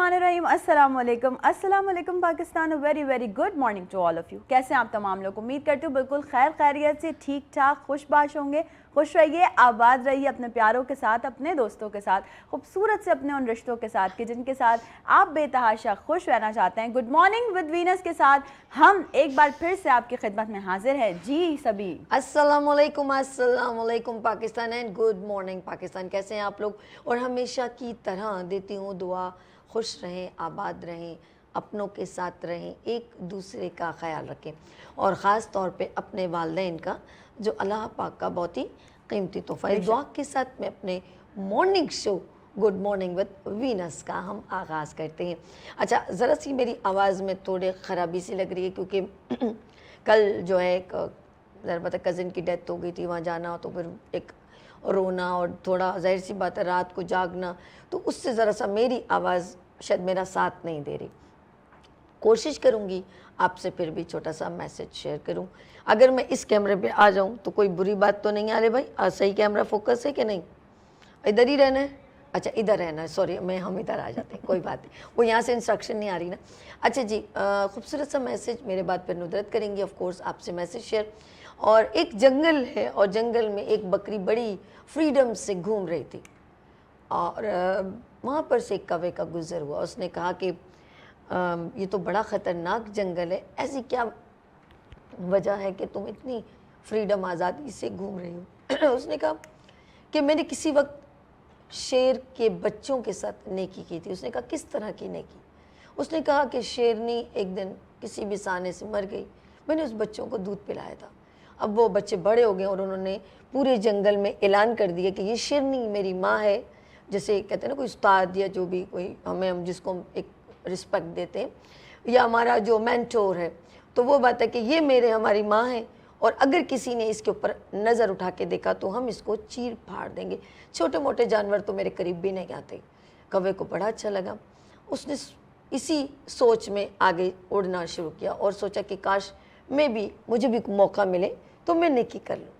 बिस्मिल्लाहिर्रहमानिर्रहीम। अस्सलाम वालेकुम Pakistan. Very very good morning to all of you. कैसे हैं आप तमाम लोग? उम्मीद करती हूँ बिल्कुल खैर खैरियत से, ठीक ठाक, खुशबाश होंगे। खुश रहिए, आबाद रहिए अपने प्यारों के साथ, अपने दोस्तों के साथ, खूबसूरत से अपने उन रिश्तों के साथ कि जिनके साथ आप बेतहाशा खुश रहना चाहते हैं। गुड मॉर्निंग विद वीनस के साथ हम एक बार फिर से आपकी खिदमत में हाजिर है। जी सभी, अस्सलाम वालेकुम Pakistan and good morning Pakistan. कैसे हैं आप लोग? और हमेशा की तरह देती हूँ दुआ, खुश रहें, आबाद रहें, अपनों के साथ रहें, एक दूसरे का ख्याल रखें और ख़ास तौर पे अपने वालिदैन का, जो अल्लाह पाक का बहुत ही कीमती तोहफ़ा है। दुआ के साथ में अपने morning show good morning with Venus का हम आगाज़ करते हैं। अच्छा, ज़रा सी मेरी आवाज़ में थोड़ी ख़राबी सी लग रही है क्योंकि कल जो है एक ज़रा पता कज़न की डेथ हो गई थी, वहाँ जाना हो तो फिर एक रोना और थोड़ा ज़ाहिर सी बात है रात को जागना, तो उससे ज़रा सा मेरी आवाज़ शायद मेरा साथ नहीं दे रही। कोशिश करूँगी आपसे फिर भी छोटा सा मैसेज शेयर करूँ। अगर मैं इस कैमरे पे आ जाऊँ तो कोई बुरी बात तो नहीं आ रही भाई? सही कैमरा फोकस है कि नहीं? इधर ही रहना है? अच्छा, इधर रहना है, सॉरी हम इधर आ जाते हैं, कोई बात नहीं, वो यहाँ से इंस्ट्रक्शन नहीं आ रही ना। अच्छा जी, खूबसूरत सा मैसेज मेरे बात पर नुदरत करेंगी ऑफ कोर्स आपसे मैसेज शेयर। और एक जंगल है और जंगल में एक बकरी बड़ी फ्रीडम से घूम रही थी और वहाँ पर से एक कौवे का गुज़र हुआ। उसने कहा कि ये तो बड़ा ख़तरनाक जंगल है, ऐसी क्या वजह है कि तुम इतनी फ्रीडम आज़ादी से घूम रही हो? उसने कहा कि मैंने किसी वक्त शेर के बच्चों के साथ नेकी की थी। उसने कहा किस तरह की नेकी? उसने कहा कि शेरनी एक दिन किसी भी साने से मर गई, मैंने उस बच्चों को दूध पिलाया था। अब वो बच्चे बड़े हो गए और उन्होंने पूरे जंगल में ऐलान कर दिया कि ये शेरनी मेरी माँ है। जैसे कहते हैं ना कोई उस्ताद या जो भी कोई हम जिसको हम एक रिस्पेक्ट देते हैं या हमारा जो मेंटोर है, तो वो बात है कि ये हमारी माँ है और अगर किसी ने इसके ऊपर नज़र उठा के देखा तो हम इसको चीर फाड़ देंगे। छोटे मोटे जानवर तो मेरे करीब भी नहीं आते। कौवे को बड़ा अच्छा लगा, उसने इसी सोच में आगे उड़ना शुरू किया और सोचा कि काश मुझे भी मौका मिले तो मैं नेकी कर लूँ।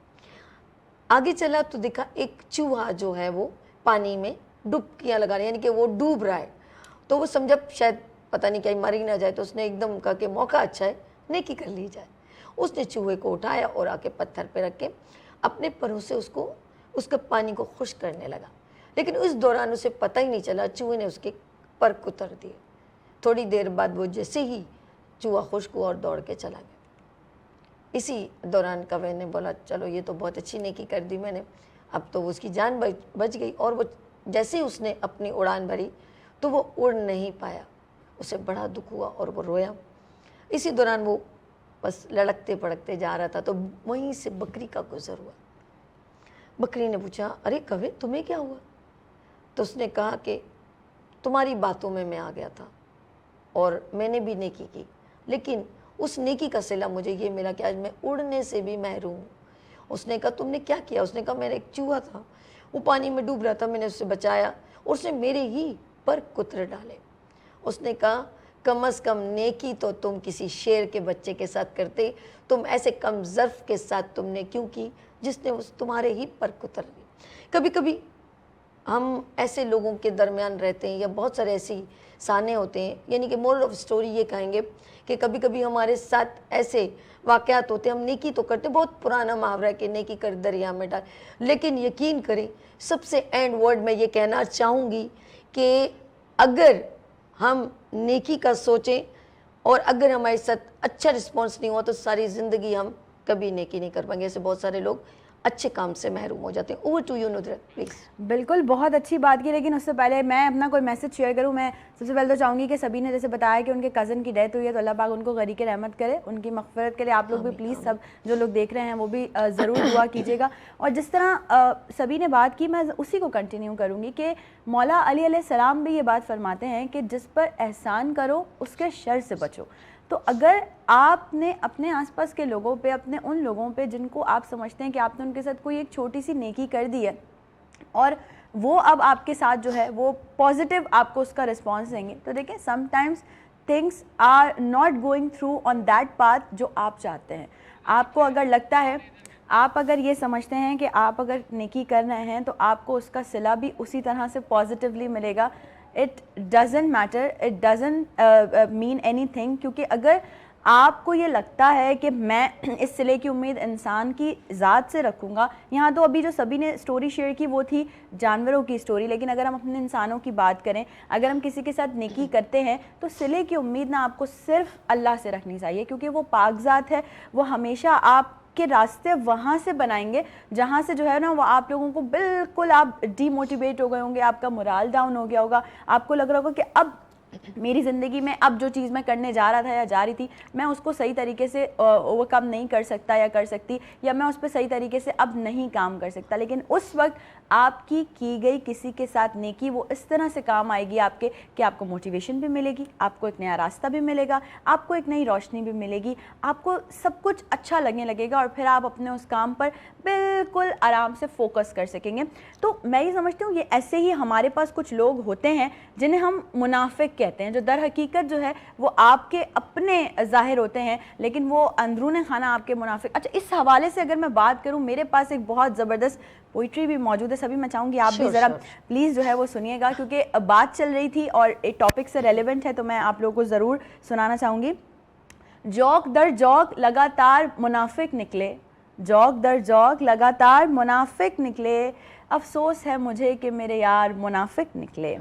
आगे चला तो देखा एक चूहा जो है वो पानी में डुबकियाँ लगा रहा है, यानी कि वो डूब रहा है। तो वो समझा शायद पता नहीं क्या मर ही ना जाए, तो उसने एकदम कहा कि मौका अच्छा है, नेकी कर ली जाए। उसने चूहे को उठाया और आके पत्थर पे रख के अपने परों से उसके पानी को खुश करने लगा। लेकिन उस दौरान उसे पता ही नहीं चला, चूहे ने उसके पर कुतर दिए। थोड़ी देर बाद वो जैसे ही चूहा खुश्क हुआ और दौड़ के चला गया। इसी दौरान कौवे ने बोला चलो ये तो बहुत अच्छी नेकी कर दी मैंने, अब तो उसकी जान बच गई। और वो जैसे ही उसने अपनी उड़ान भरी तो वो उड़ नहीं पाया। उसे बड़ा दुख हुआ और वो रोया। इसी दौरान वो बस लड़कते पड़कते जा रहा था तो वहीं से बकरी का गुजर हुआ। बकरी ने पूछा अरे कौवे तुम्हें क्या हुआ? तो उसने कहा कि तुम्हारी बातों में मैं आ गया था और मैंने भी नेकी की, लेकिन उस नेकी का सिला मुझे ये मिला कि आज मैं उड़ने से भी महरूम हूँ। उसने कहा तुमने क्या किया? उसने कहा मेरा एक चूहा था, वो पानी में डूब रहा था, मैंने उससे बचाया और उसने मेरे ही पर कुतर डाले। उसने कहा कम अज़ कम नेकी तो तुम किसी शेर के बच्चे के साथ करते, तुम ऐसे कम ज़र्फ़ के साथ तुमने क्यों की जिसने उस तुम्हारे ही पर कुतर दी। कभी कभी हम ऐसे लोगों के दरमियान रहते हैं या बहुत सारे ऐसी साने होते हैं, यानी कि मोरल ऑफ स्टोरी ये कहेंगे कि कभी कभी हमारे साथ ऐसे वाक़यात होते हैं, हम नेकी तो करते, बहुत पुराना मुहावरा है कि नेकी कर दरिया में डाल, लेकिन यकीन करें सबसे एंड वर्ड में ये कहना चाहूँगी कि अगर हम नेकी का सोचें और अगर हमारे साथ अच्छा रिस्पॉन्स नहीं हुआ तो सारी ज़िंदगी हम कभी नेकी नहीं कर पाएंगे। ऐसे बहुत सारे लोग अच्छे काम से महरूम हो जाते हैं। Over to you Nudrat please. बिल्कुल, बहुत अच्छी बात की, लेकिन उससे पहले मैं अपना कोई मैसेज शेयर करूं। मैं सबसे पहले तो चाहूँगी कि सभी ने जैसे बताया कि उनके कज़न की डेथ हुई है, तो अल्लाह पाक उनको गरीक़ रहमत करे, उनकी मग़फ़िरत के लिए आप लोग भी प्लीज़ सब जो लोग देख रहे हैं वो भी ज़रूर दुआ कीजिएगा। और जिस तरह सभी ने बात की मैं उसी को कंटिन्यू करूँगी कि मौला अली अलैहिस्सलाम भी ये बात फरमाते हैं कि जिस पर एहसान करो उसके शर से बचो। तो अगर आपने अपने आसपास के लोगों पे, अपने उन लोगों पे जिनको आप समझते हैं कि आपने उनके साथ कोई एक छोटी सी नेकी कर दी है और वो अब आपके साथ जो है वो पॉजिटिव आपको उसका रिस्पॉन्स देंगे, तो देखिए sometimes things are not going through on that path जो आप चाहते हैं। आपको अगर लगता है, आप अगर ये समझते हैं कि आप अगर नेकी कर रहे हैं तो आपको उसका सिला भी उसी तरह से पॉजिटिवली मिलेगा, it doesn't matter, it doesn't mean any thing, کیونکہ اگر آپ کو یہ لگتا ہے کہ میں اس صلے کی امید انسان کی ذات سے رکھوں گا, یہاں تو ابھی جو سبھی نے سٹوری شیئر کی وہ تھی جانوروں کی سٹوری, لیکن اگر ہم اپنے انسانوں کی بات کریں, اگر ہم کسی کے ساتھ نیکی کرتے ہیں تو صلے کی امید نہ آپ کو صرف اللہ سے رکھنی چاہیے, کیونکہ وہ پاک ذات ہے, وہ ہمیشہ آپ کے راستے وہاں سے بنائیں گے جہاں سے جو ہے نا وہ آپ لوگوں کو بالکل آپ ڈی موٹیویٹ ہو گئے ہوں گے, آپ کا مورال ڈاؤن ہو گیا ہوگا, آپ کو لگ رہا ہوگا کہ اب میری زندگی میں اب جو چیز میں کرنے جا رہا تھا یا جا رہی تھی میں اس کو صحیح طریقے سے اوور کم نہیں کر سکتا یا کر سکتی, یا میں اس پہ صحیح طریقے سے اب نہیں کام کر سکتا. لیکن اس وقت آپ کی گئی کسی کے ساتھ نیکی وہ اس طرح سے کام آئے گی آپ کے کہ آپ کو موٹیویشن بھی ملے گی, آپ کو ایک نیا راستہ بھی ملے گا, آپ کو ایک نئی روشنی بھی ملے گی, آپ کو سب کچھ اچھا لگنے لگے گا, اور پھر آپ اپنے اس کام پر بالکل آرام سے فوکس کر سکیں گے. تو میں یہ سمجھتی ہوں یہ ایسے ہی ہمارے پاس کچھ لوگ ہوتے ہیں جنہیں ہم منافق کہتے ہیں, جو در حقیقت جو ہے وہ آپ کے اپنے ظاہر ہوتے ہیں لیکن وہ اندرون خانہ آپ کے منافق. اچھا, اس حوالے سے اگر میں بات کروں, میرے پاس ایک بہت زبردست پوئٹری بھی موجود ہے, سبھی میں چاہوں گی آپ بھی ذرا پلیز جو ہے وہ سنیے گا, کیونکہ بات چل رہی تھی اور ایک ٹاپک سے ریلیونٹ ہے, تو میں آپ لوگوں کو ضرور سنانا چاہوں گی. جوک در جوک لگاتار منافق نکلے, جوک در جوک لگاتار منافق نکلے, افسوس ہے مجھے کہ میرے یار منافق نکلے.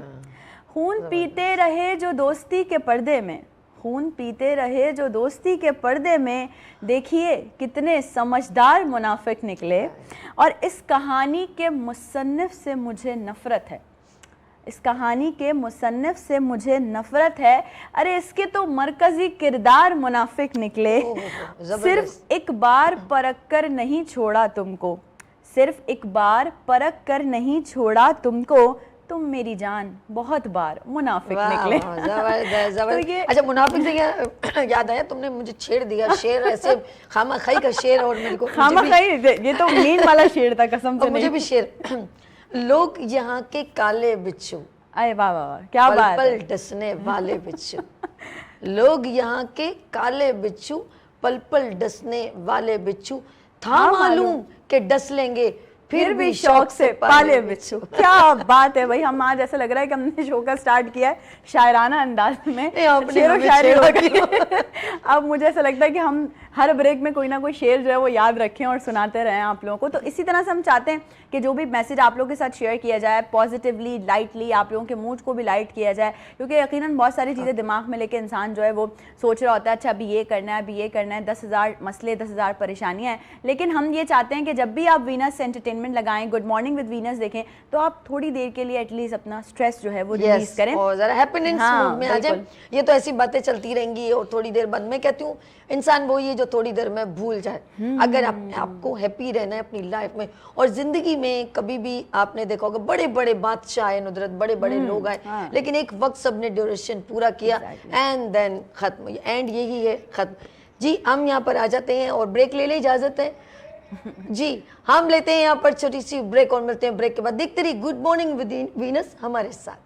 خون پیتے رہے جو دوستی کے پردے میں, خون پیتے رہے جو دوستی کے پردے میں, دیکھیے کتنے سمجھدار منافق نکلے. اور اس کہانی کے مصنف سے مجھے نفرت ہے, اس کہانی کے مصنف سے مجھے نفرت ہے, ارے اس کے تو مرکزی کردار منافق نکلے. صرف ایک بار پرکھ کر نہیں چھوڑا تم کو, صرف ایک بار پرکھ کر نہیں چھوڑا تم کو, تم میری جان بہت بار منافق نکلے. اچھا, منافق سے یاد آیا, تم نے مجھے چھیڑ دیا شعر, ایسے خامہ خائی کا شعر, اور میرے کو خامہ خائی یہ تو مین والا شعر تھا قسم سے. مجھے بھی شعر, لوگ یہاں کے کالے بچھو, ارے واہ واہ کیا بات, پل پل ڈسنے والے بچھو, لوگ یہاں کے کالے بچھو, پل پل ڈسنے والے بچھو, تھا معلوم کہ ڈس لیں گے پھر بھی شوق سے پالے بچھو. کیا بات ہے بھائی, ہم آج ایسا لگ رہا ہے کہ ہم نے شو کا سٹارٹ کیا ہے شاعرانہ انداز میں, شعر و شاعری ہو گئی. اب مجھے ایسا لگتا ہے کہ ہم ہر بریک میں کوئی نہ کوئی شعر جو ہے وہ یاد رکھیں اور سناتے رہیں آپ لوگوں کو. تو اسی طرح سے ہم چاہتے ہیں کہ جو بھی میسج آپ لوگوں کے ساتھ شیئر کیا جائے پازیٹیولی, لائٹلی, آپ لوگوں کے موڈ کو بھی لائٹ کیا جائے, کیونکہ یقیناً بہت ساری چیزیں دماغ میں لے کے انسان جو ہے وہ سوچ رہا ہوتا ہے, اچھا ابھی یہ کرنا ہے, ابھی یہ کرنا ہے, 10,000 مسئلے, 10,000 پریشانیاں ہیں. لیکن ہم یہ چاہتے ہیں کہ جب بھی آپ وینس انٹرٹینمنٹ لگائیں, گڈ مارننگ ود وینس دیکھیں, تو آپ تھوڑی دیر کے لیے ایٹ لیسٹ اپنا اسٹریس جو ہے وہ ریلیز کریں اور ذرا ہیپینس موڈ میں آ جائیں. یہ تو ایسی باتیں چلتی رہیں گی اور تھوڑی دیر بعد, میں کہتی ہوں انسان وہی ہے جو تھوڑی دیر میں بھول جائے. اگر آپ کو ہیپی رہنا ہے اپنی لائف میں, اور زندگی میں کبھی بھی آپ نے دیکھا ہوگا بڑے بڑے بادشاہ آئے ندرت, بڑے بڑے لوگ آئے, لیکن ایک وقت سب نے ڈیوریشن پورا کیا اینڈ دین ختم, اینڈ یہی ہے ختم. جی ہم یہاں پر آ جاتے ہیں اور بریک لے لیں, اجازت ہے جی, ہم لیتے ہیں یہاں پر چھوٹی سی بریک اور ملتے ہیں بریک کے بعد. دیکھتے رہیے گڈ مارننگ ود وینس ہمارے ساتھ.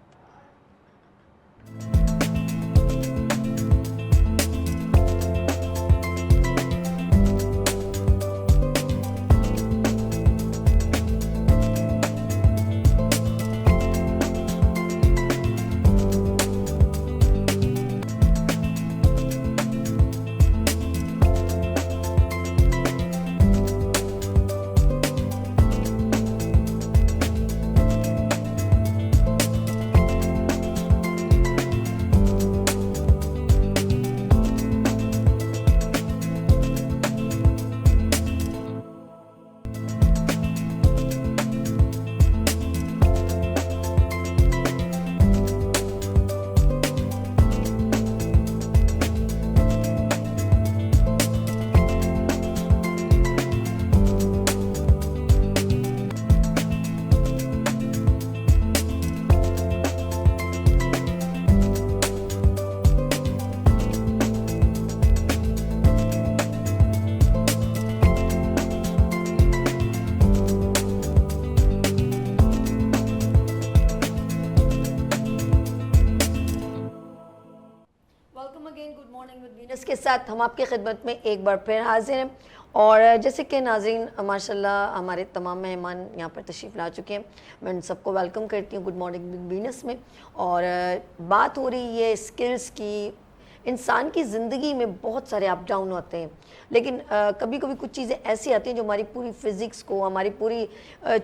کے ساتھ ہم آپ کی خدمت میں ایک بار پھر حاضر ہیں, اور جیسے کہ ناظرین ماشاءاللہ ہمارے تمام مہمان یہاں پر تشریف لا چکے ہیں, میں ان سب کو ویلکم کرتی ہوں گڈ مارننگ بگ وینس میں. اور بات ہو رہی ہے اسکلز کی. انسان کی زندگی میں بہت سارے اپ ڈاؤن ہوتے ہیں, لیکن کبھی کبھی کچھ چیزیں ایسی آتی ہیں جو ہماری پوری فزکس کو, ہماری پوری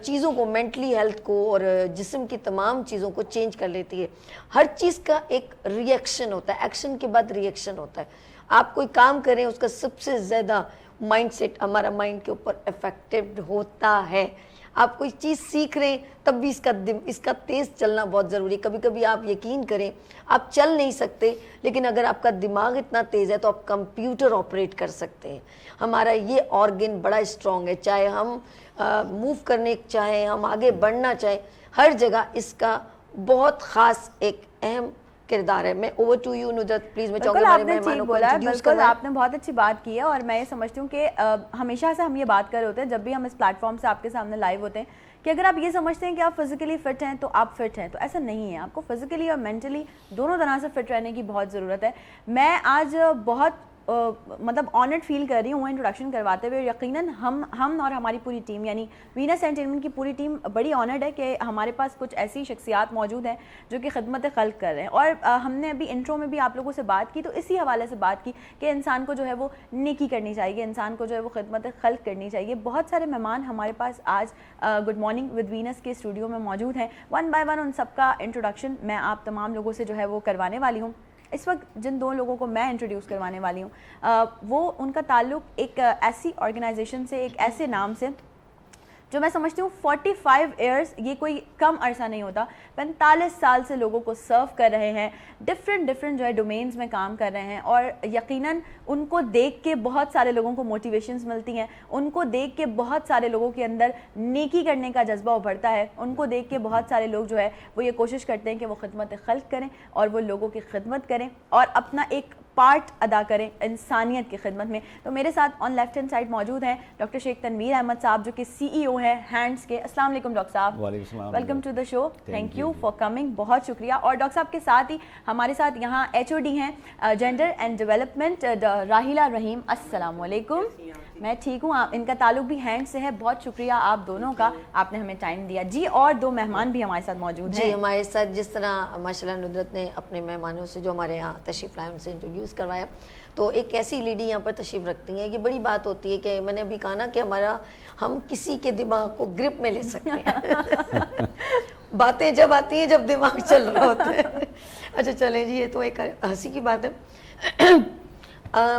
چیزوں کو, مینٹلی ہیلتھ کو اور جسم کی تمام چیزوں کو چینج کر لیتی ہے. ہر چیز کا ایک ری ایکشن ہوتا ہے, ایکشن کے بعد ری ایکشن ہوتا ہے. آپ کوئی کام کریں اس کا سب سے زیادہ مائنڈ سیٹ ہمارا مائنڈ کے اوپر افیکٹڈ ہوتا ہے. آپ کوئی چیز سیکھ رہے ہیں تب بھی اس کا تیز چلنا بہت ضروری ہے. کبھی کبھی آپ یقین کریں آپ چل نہیں سکتے, لیکن اگر آپ کا دماغ اتنا تیز ہے تو آپ کمپیوٹر آپریٹ کر سکتے ہیں. ہمارا یہ آرگن بڑا اسٹرانگ ہے, چاہے ہم موو کرنے چاہیں, ہم آگے بڑھنا چاہیں, ہر جگہ اس کا بہت خاص ایک اہم کردار ہے. میں over to you Nudrat please. میں چاہوں گی ہمارے مہمانوں کو انٹروڈیوس بالکل آپ نے بہت اچھی بات کی ہے, اور میں یہ سمجھتی ہوں کہ ہمیشہ سے ہم یہ بات کر رہے ہوتے ہیں جب بھی ہم اس پلیٹ فارم سے آپ کے سامنے لائیو ہوتے ہیں کہ اگر آپ یہ سمجھتے ہیں کہ آپ فزیکلی فٹ ہیں تو آپ فٹ ہیں, تو ایسا نہیں ہے. آپ کو فزیکلی اور مینٹلی دونوں طرح سے فٹ رہنے کی بہت ضرورت ہے. میں آج بہت مطلب آنرڈ فیل کر رہی ہوں انٹروڈکشن کرواتے ہوئے. یقیناً ہم اور ہماری پوری ٹیم یعنی وینس انٹرٹینمنٹ کی پوری ٹیم بڑی آنرڈ ہے کہ ہمارے پاس کچھ ایسی شخصیات موجود ہیں جو کہ خدمت خلق کر رہے ہیں. اور ہم نے ابھی انٹرو میں بھی آپ لوگوں سے بات کی تو اسی حوالے سے بات کی کہ انسان کو جو ہے وہ نیکی کرنی چاہیے, انسان کو جو ہے وہ خدمت خلق کرنی چاہیے. بہت سارے مہمان ہمارے پاس آج گڈ مارننگ ود وینس کے اسٹوڈیو میں موجود ہیں. ون بائی ون ان سب کا انٹروڈکشن میں آپ تمام لوگوں سے جو ہے وہ کروانے والی ہوں. اس وقت جن دو لوگوں کو میں انٹروڈیوس کروانے والی ہوں وہ ان کا تعلق ایک ایسی آرگنائزیشن سے, ایک ایسے نام سے جو میں سمجھتی ہوں 45 ایئرس یہ کوئی کم عرصہ نہیں ہوتا, 45 سال سے لوگوں کو سرو کر رہے ہیں, ڈفرینٹ جو ہے ڈومینز میں کام کر رہے ہیں. اور یقیناً ان کو دیکھ کے بہت سارے لوگوں کو موٹیویشنز ملتی ہیں, ان کو دیکھ کے بہت سارے لوگوں کے اندر نیکی کرنے کا جذبہ ابھرتا ہے, ان کو دیکھ کے بہت سارے لوگ جو ہے وہ یہ کوشش کرتے ہیں کہ وہ خدمت خلق کریں اور وہ لوگوں کی خدمت کریں اور اپنا ایک پارٹ ادا کریں انسانیت کی خدمت میں. تو میرے ساتھ آن لیفٹ ہینڈ سائڈ موجود ہیں ڈاکٹر شیخ تنویر احمد صاحب جو کہ سی ای او ہیں ہینڈس کے. السلام علیکم ڈاکٹر صاحب. وعلیکم السلام. Welcome to the show. Thank you for coming, بہت شکریہ. اور ڈاکٹر صاحب کے ساتھ ہی ہمارے ساتھ یہاں ایچ او ڈی ہیں جینڈر اینڈ ڈیولپمنٹ راحیلہ رحیم. السلام علیکم. میں ٹھیک ہوں, ان کا تعلق بھی ہینڈ سے ہے. بہت شکریہ آپ دونوں کا, آپ نے ہمیں ٹائم دیا. جی اور دو مہمان بھی ہمارے ساتھ موجود ہیں. جی ہمارے ساتھ جس طرح ماشاءاللہ ندرت نے اپنے مہمانوں سے جو ہمارے یہاں تشریف لائے ان سے انٹروڈیوس کروایا, تو ایک ایسی لیڈی یہاں پر تشریف رکھتی ہیں. یہ بڑی بات ہوتی ہے کہ میں نے ابھی کہا نا کہ ہم کسی کے دماغ کو گرپ میں لے سکتے ہیں. باتیں جب آتی ہیں جب دماغ چل رہا ہوتا ہے. اچھا چلیں جی, یہ تو ایک ہنسی کی بات ہے.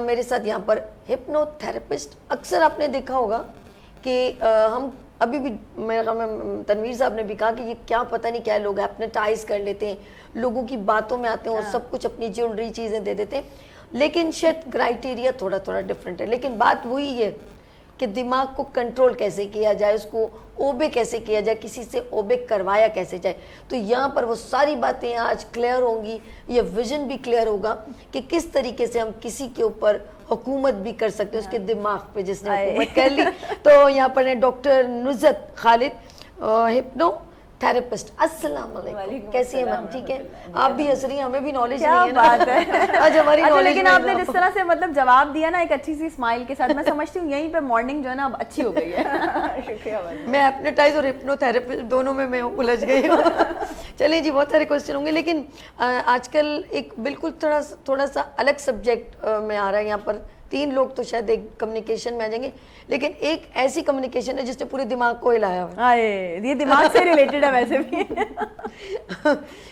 میرے ساتھ یہاں پر ہپنو تھراپسٹ. اکثر آپ نے دیکھا ہوگا کہ ہم ابھی بھی میرے خیال میں تنویر صاحب نے بھی کہا کہ یہ کیا پتہ نہیں کیا لوگ ہپنوٹائز کر لیتے ہیں, لوگوں کی باتوں میں آتے ہیں اور سب کچھ اپنی جیولری چیزیں دے دیتے ہیں. لیکن شاید کرائٹیریا تھوڑا ڈفرینٹ ہے, لیکن بات وہی ہے کہ دماغ کو کنٹرول کیسے کیا جائے, اس کو اوبے کیسے کیا جائے, کسی سے اوبے کروایا کیسے جائے. تو یہاں پر وہ ساری باتیں آج کلیئر ہوں گی, یہ ویژن بھی کلیئر ہوگا کہ کس طریقے سے ہم کسی کے اوپر حکومت بھی کر سکتے ہیں, اس کے دماغ پہ جس نے حکومت کر لی. تو یہاں پر ہے ڈاکٹر نزت خالد, ہپنو تھراپسٹ. السلام علیکم, کیسی ہیں میم؟ ٹھیک ہے, آپ بھی ہنس رہی ہیں, ہمیں بھی نالج نہیں ہے نا. بات ہے آج ہماری نالج. لیکن آپ نے جس طرح سے مطلب جواب دیا نا ایک اچھی سی اسمائل کے ساتھ, میں سمجھتی ہوں یہیں پہ مارننگ جو ہے نا اب اچھی ہو گئی ہے. شکریہ. میں ہپنوٹائز اور ہپنو تھراپسٹ دونوں میں الجھ گئی ہوں. چلیں جی, بہت سارے کوشچن ہوں گے, لیکن آج کل ایک بالکل تھوڑا سا الگ سبجیکٹ میں آ رہا ہے. یہاں پر 3 لوگ تو شاید ایک کمیونیکیشن میں آ جائیں گے, لیکن ایک ایسی کمیونیکیشن ہے جس نے پورے دماغ کو ہلایا ہوا ہے. یہ دماغ سے ریلیٹڈ ہے ویسے بھی.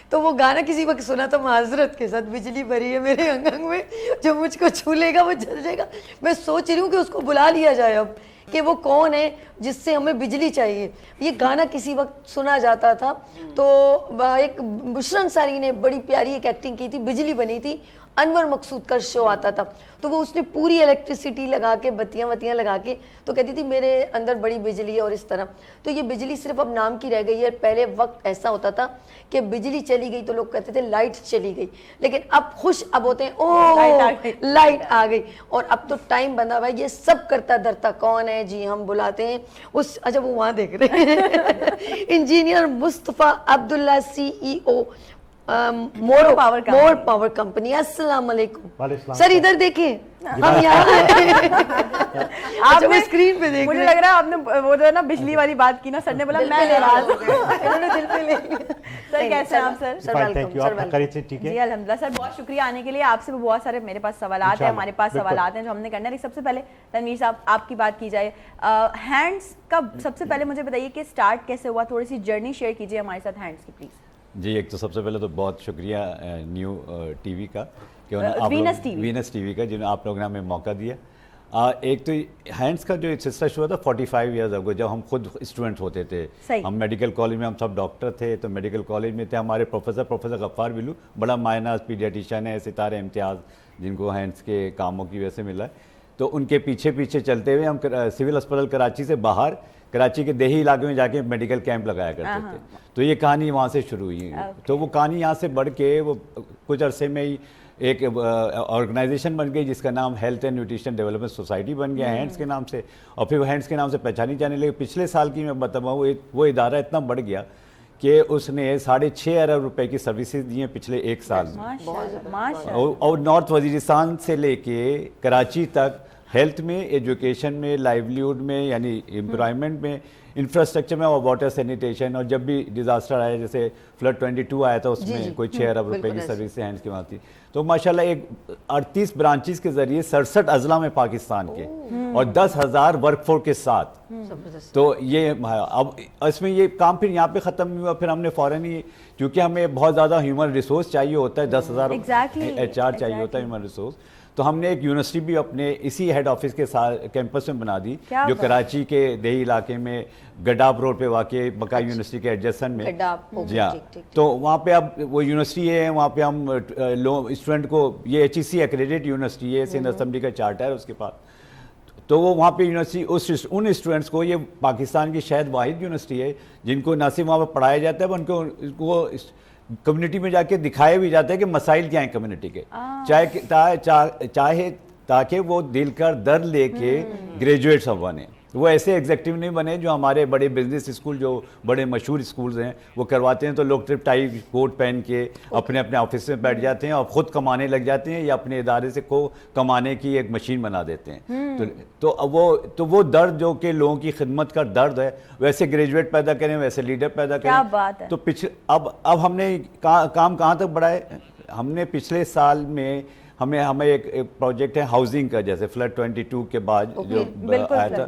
تو وہ گانا کسی وقت سنا تھا, معذرت کے ساتھ بجلی بھری ہے میرے انگ انگ میں, جو مجھ کو چھو لے گا وہ جل جائے گا. میں سوچ رہی ہوں کہ اس کو بلا لیا جائے اب, کہ وہ کون ہے جس سے ہمیں بجلی چاہیے. یہ گانا کسی وقت سنا جاتا تھا, تو ایک بشرا انصاری نے بڑی پیاری ایک ایکٹنگ کی تھی, بجلی بنی تھی, انور مقصود کا شو آتا تھا, تو وہ اس نے پوری الیکٹریسٹی لگا کے بتیاں لگا کے تو کہتی تھی میرے اندر بڑی بجلی ہے اور اس طرح. تو یہ بجلی صرف اب نام کی رہ گئی ہے. پہلے وقت ایسا ہوتا تھا کہ بجلی چلی گئی تو لوگ کہتے تھے لائٹ چلی گئی, لیکن اب خوش اب ہوتے ہیں او لائٹ آ گئی. اور اب تو ٹائم بندہ بھائی, یہ سب کرتا درتا کون ہے جی, ہم بلاتے ہیں اس, اچھا وہ وہاں دیکھ رہے ہیں, انجینئر مصطفیٰ عبداللہ, سی ای او مور پاور کمپنی. السلام علیکم سر, ادھر دیکھیں, ہم یہاں अच्छा, मैं स्क्रीन पे देख मुझे लग रहा है आपने वो जो है ना बिजली वाली बात की ना, सर ने बोला मैं ले रहा हूँ, इन्होंने दिल पे ले लिया। सर कैसे हैं आप सर? सर थैंक यू, आप खरीद से ठीक जी है। अल्हम्दुलिल्लाह सर, बहुत शुक्रिया आने के लिए। आपसे भी बहुत सारे मेरे पास सवालात हैं, हमारे पास सवालात हैं जो हमने करना है। सबसे पहले तनवीर साहब आपकी बात की जाए, हैंड्स का सबसे पहले मुझे बताइए कि स्टार्ट कैसे हुआ, थोड़ी सी जर्नी शेयर कीजिए हमारे साथ हैंड्स की प्लीज़। जी, एक तो सबसे पहले तो बहुत शुक्रिया न्यू टीवी का कि वीनस टीवी का जिन्होंने आप लोगों ने हमें मौका दिया। एक तो हैंड्स का जो सिलसिला शुरू हुआ था 45 ईयर्स अगो, जब हम खुद स्टूडेंट होते थे। हम मेडिकल कॉलेज में, हम सब डॉक्टर थे, तो मेडिकल कॉलेज में थे हमारे प्रोफेसर गफ्फार बिलू, बड़ा मायना पीडियाटिशियन है, सितारे इम्तियाज़, जिनको हैंड्स के कामों की वजह से मिला है। तो उनके पीछे पीछे चलते हुए हम सिविल अस्पताल कराची से बाहर, कराची के देही इलाके में जाके मेडिकल कैंप लगाया करते थे। तो ये कहानी वहाँ से शुरू हुई। तो वो कहानी यहाँ से बढ़ के वो कुछ अरसे में ही एक ऑर्गेनाइजेशन बन गई जिसका नाम health and nutrition development society बन गया हैंड्स के नाम से, और फिर हैंड्स के नाम से पहचानी जाने लगी। पिछले साल की मैं बताऊँ, वो इदारा इतना बढ़ गया कि उसने 6.5 अरब रुपए की सर्विसेज दी हैं पिछले एक साल में, और नॉर्थ वजीरिस्तान से लेके कराची तक हेल्थ में, एजुकेशन में, लाइवलीहुड में, यानी एम्प्लॉयमेंट में, इंफ्रास्ट्रक्चर में, और वाटर सैनिटेशन। और जब भी डिज़ास्टर आया, जैसे फ्लड 22 आया था, उसमें कोई 6 अरब रुपए की सर्विस हैंड्स की वहाँ थी। तो माशाल्लाह एक 38 ब्रांचेस के जरिए 67 अजला में पाकिस्तान के, और 10,000 वर्कफोर्स के साथ। तो ये अब इसमें ये काम फिर यहाँ पे ख़त्म नहीं हुआ, फिर हमने फ़ौरन ही, क्योंकि हमें बहुत ज़्यादा ह्यूमन रिसोर्स चाहिए होता है, 10,000 HR चाहिए होता है ह्यूमन रिसोर्स। तो हमने एक यूनिवर्सिटी भी अपने इसी हेड ऑफिस के साथ कैंपस में बना दी, जो कराची के देही इलाके में गडाब रोड पे वाक़ बका यूनिवर्सिटी के एडजस्टन में। जी हाँ, तो वहाँ पे अब वो यूनिवर्सिटी है, वहाँ पे हम स्टूडेंट को, ये HEC एक्रेडिटेड यूनिवर्सिटी है, सिंध असेंबली का चार्टर है उसके पास। तो वो वहाँ पे यूनिवर्सिटी उन स्टूडेंट्स को, ये पाकिस्तान की शायद वाहिद यूनिवर्सिटी है जिनको न सिर्फ वहाँ पर पढ़ाया जाता है, उनको कम्युनिटी में जाके दिखाया भी जाता है कि मसाइल क्या हैं कम्युनिटी के, चाहे ताकि वो दिल का दर्द लेके ग्रेजुएट सब बने। वो ऐसे एग्जेक्टिव नहीं बने जो हमारे बड़े बिजनेस स्कूल, जो बड़े मशहूर स्कूल्स हैं, वो करवाते हैं तो लोग ट्रिप टाई कोट पहन के अपने अपने ऑफिस में बैठ जाते हैं और ख़ुद कमाने लग जाते हैं, या अपने इदारे से को कमाने की एक मशीन बना देते हैं। तो वो दर्द जो कि लोगों की खिदमत का दर्द है, वैसे ग्रेजुएट पैदा करें, वैसे लीडर पैदा करें। क्या बात है। तो अब हमने काम कहाँ तक बढ़ाए। हमने पिछले साल में हमें एक प्रोजेक्ट है हाउसिंग का, जैसे फ्लड 22 के बाद जो आया था,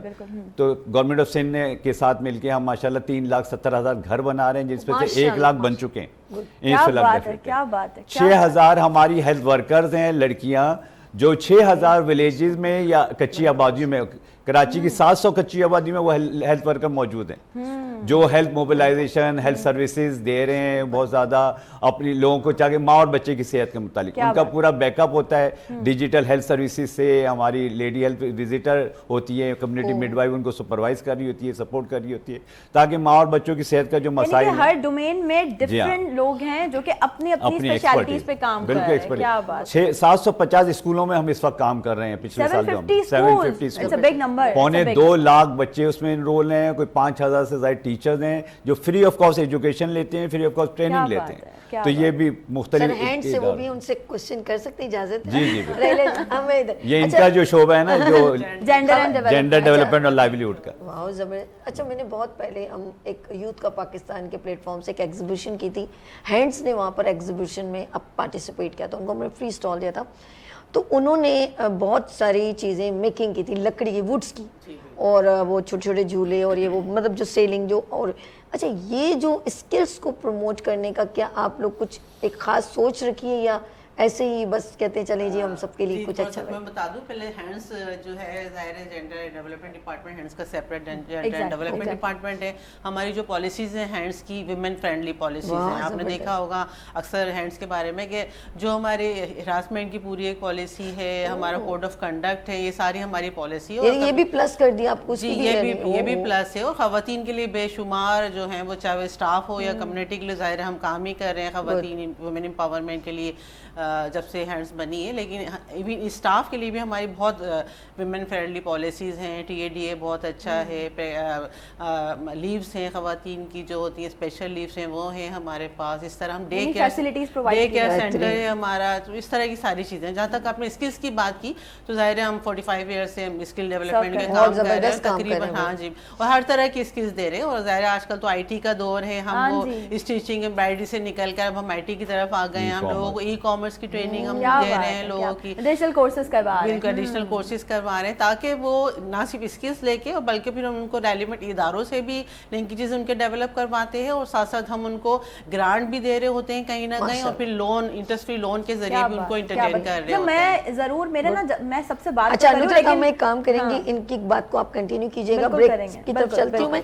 तो गवर्नमेंट ऑफ सिंध ने के साथ मिलके हम माशाल्लाह 3,70,000 घर बना रहे हैं, जिसमें से 1 लाख बन चुके हैं। क्या बात है, क्या बात है। 6,000 हमारी हेल्थ वर्कर्स हैं, लड़कियां, जो 6,000 विलेजेस में या कच्ची आबादी में, कराची की 700 कच्ची आबादी में वो हेल्थ वर्कर मौजूद हैं, जो हेल्थ मोबिलाइजेशन, हेल्थ सर्विसेज दे रहे हैं बहुत ज़्यादा अपनी लोगों को, चाहे माँ और बच्चे की सेहत के मुतालिक उनका पूरा बैकअप होता है। डिजिटल हेल्थ सर्विसेज से हमारी लेडी हेल्थ विजिटर होती है, कम्युनिटी मिडवाइफ उनको सुपरवाइज कर रही होती है, सपोर्ट कर रही होती है, ताकि माँ और बच्चों की सेहत का जो मसाइल, हर डोमेन में डिफरेंट लोग हैं जो कि अपनी स्पेशलिटीज पे काम कर रहे हैं। क्या बात है। 750 स्कूलों में हम इस वक्त काम कर रहे हैं। पिछले साल 750 पौने 2 लाख बच्चे उसमें इनरोल हैं, कोई 5,000 से ज़्यादा टीचर्स हैं जो फ्री ऑफ कॉस्ट एजुकेशन लेते हैं, फ्री ऑफ कॉस्ट ट्रेनिंग लेते हैं। तो ये भी मुख्तलिफ हैंड से वो भी उनसे क्वेश्चन कर सकते, इजाजत है? जी हमें ये इनका जो शोबा है ना, जो जेंडर डेवलपमेंट और लाइवलीहुड का। वाह जबरदस्त। अच्छा, मैंने बहुत पहले हम एक यूथ का पाकिस्तान के प्लेटफॉर्म से एक एग्जीबिशन की थी, हैंड्स ने वहाँ पर एग्जीबिशन में अब पार्टिसिपेट किया था, उनको हमने फ्री स्टॉल दिया था। तो उन्होंने बहुत सारी चीज़ें मेकिंग की थी, लकड़ी की, वुड्स की, और वो छोटे छोटे झूले, और ये वो मतलब जो सेलिंग जो, और अच्छा ये जो स्किल्स को प्रमोट करने का क्या आप लोग कुछ एक ख़ास सोच रखी है, या ऐसे ही बस कहते हैं चले जी हम सबके लिए कुछ अच्छा मैं बता दूं पहले, हैंड्स जो है ज़ाहिर है जेंडर डेवलपमेंट डिपार्टमेंट, हैंड्स का सेपरेट जेंडर डेवलपमेंट डिपार्टमेंट है। हमारी जो पॉलिसीज़ हैं हैंड्स की, विमेन फ्रेंडली पॉलिसीज़ हैं। आपने देखा होगा अक्सर हैंड्स के बारे में कि जो हमारे हरासमेंट की पूरी एक पॉलिसी है, हमारा कोड ऑफ कंडक्ट है, ये सारी हमारी पॉलिसी है। ये भी प्लस कर दिया आपको? जी, ये भी प्लस है। और ख़वातीन के लिए बेशुमार जो हैं वो, चाहे स्टाफ हो या कम्युनिटी के लिए, ज़ाहिर है हम काम ही कर रहे हैं ख़वातीन वुमेन एम्पावरमेंट के लिए। جب سے ہینڈس بنی ہے. لیکن ایون اسٹاف کے لیے بھی ہماری بہت ویمن فرینڈلی پالیسیز ہیں. TADA بہت اچھا ہے. لیوز ہیں خواتین کی جو ہوتی ہیں, اسپیشل لیوز ہیں وہ ہیں ہمارے پاس. اس طرح ہم ڈے کیئر سینٹر ہے ہمارا. تو اس طرح کی ساری چیزیں. جہاں تک آپ نے اسکلس کی بات کی تو ظاہر ہے ہم 45 ایئر سے اسکل ڈیولپمنٹ کے کام کر رہے ہیں تقریباً. ہاں جی, اور ہر طرح کی اسکلس دے رہے ہیں. اور ظاہر ہے آج کل تو IT کا دور ہے. ہم وہ اسٹیچنگ امبرائڈری سے نکل کر اب ہم IT کی طرف آ گئے ہیں. ہم لوگوں کو E-commerce کی ٹریننگ ہم دے رہے ہیں لوگوں کی. ایڈیشنل کورسز کروا رہے ہیں. بالکل ایڈیشنل کورسز کروا رہے ہیں تاکہ وہ نہ صرف اسکلس لے کے اور بلکہ پھر ہم ان کو ریلیونٹ اداروں سے بھی لنکیجز ان کے ڈیولپ کرواتے ہیں. اور ساتھ ساتھ ہم ان کو گرانٹ بھی دے رہے ہوتے ہیں کہیں نہ کہیں, اور پھر لون, انٹرسٹ فری لون کے ذریعے بھی ان کو انٹرٹین کر رہے ہوتے ہیں. میں ضرور میرے نا میں سب سے بات اچھا نکلے ہم ایک کام کریں گے, ان کی بات کو آپ کنٹینیو کیجیے گا. بریک کی طرف چلتی ہوں میں.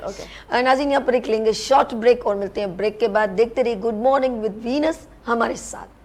ناظرین یہاں پر ایک لیں گے شارٹ بریک اور ملتے ہیں بریک کے بعد. دیکھتے رہیے گڈ مارننگ ود وینس ہمارے ساتھ.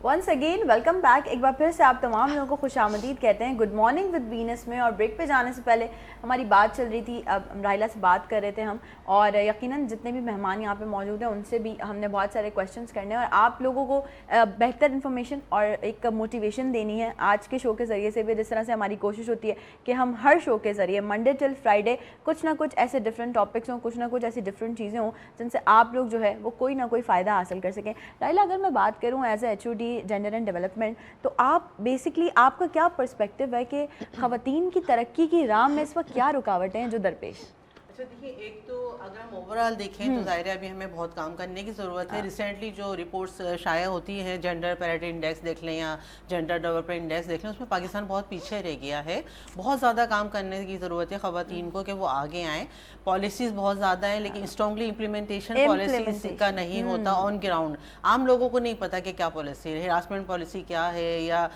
Once again welcome back. ایک بار پھر سے آپ تمام لوگوں کو خوش آمدید کہتے ہیں گڈ مارننگ ود وینس میں. اور بریک پہ جانے سے پہلے ہماری بات چل رہی تھی, اب رائلا سے بات کر رہے تھے ہم, اور یقیناً جتنے بھی مہمان یہاں پہ موجود ہیں ان سے بھی ہم نے بہت سارے کویشچنس کرنے ہیں اور آپ لوگوں کو بہتر انفارمیشن اور ایک موٹیویشن دینی ہے آج کے شو کے ذریعے سے بھی. جس طرح سے ہماری کوشش ہوتی ہے کہ ہم ہر شو کے ذریعے منڈے ٹل فرائیڈے کچھ نہ کچھ ایسے ڈفرینٹ ٹاپکس ہوں, کچھ نہ کچھ ایسی ڈفرینٹ چیزیں ہوں جن سے آپ لوگ جو ہے وہ کوئی نہ کوئی فائدہ حاصل کر سکیں. رائلا اگر میں بات کروں as a HOD gender and development, تو آپ بیسکلی آپ کا کیا پرسپیکٹو ہے کہ خواتین کی ترقی کی راہ میں اس وقت کیا رکاوٹیں ہیں جو درپیش؟ اچھا دیکھیے, ایک تو اگر ہم اوور آل دیکھیں تو ظاہر ہے ابھی ہمیں بہت کام کرنے کی ضرورت ہے. ریسنٹلی جو رپورٹس شائع ہوتی ہیں, جینڈر پیرٹی انڈیکس دیکھ لیں یا جینڈر ڈیولپمنٹ انڈیکس دیکھ لیں, اس میں پاکستان بہت پیچھے رہ گیا ہے. بہت زیادہ کام کرنے کی ضرورت ہے خواتین کو کہ وہ آگے آئیں. پالیسیز بہت زیادہ ہیں لیکن اسٹرانگلی امپلیمنٹیشن پالیسیز کا نہیں ہوتا آن گراؤنڈ. عام لوگوں کو نہیں پتا کہ کیا پالیسی ہے, ہراسمنٹ پالیسی کیا ہے یا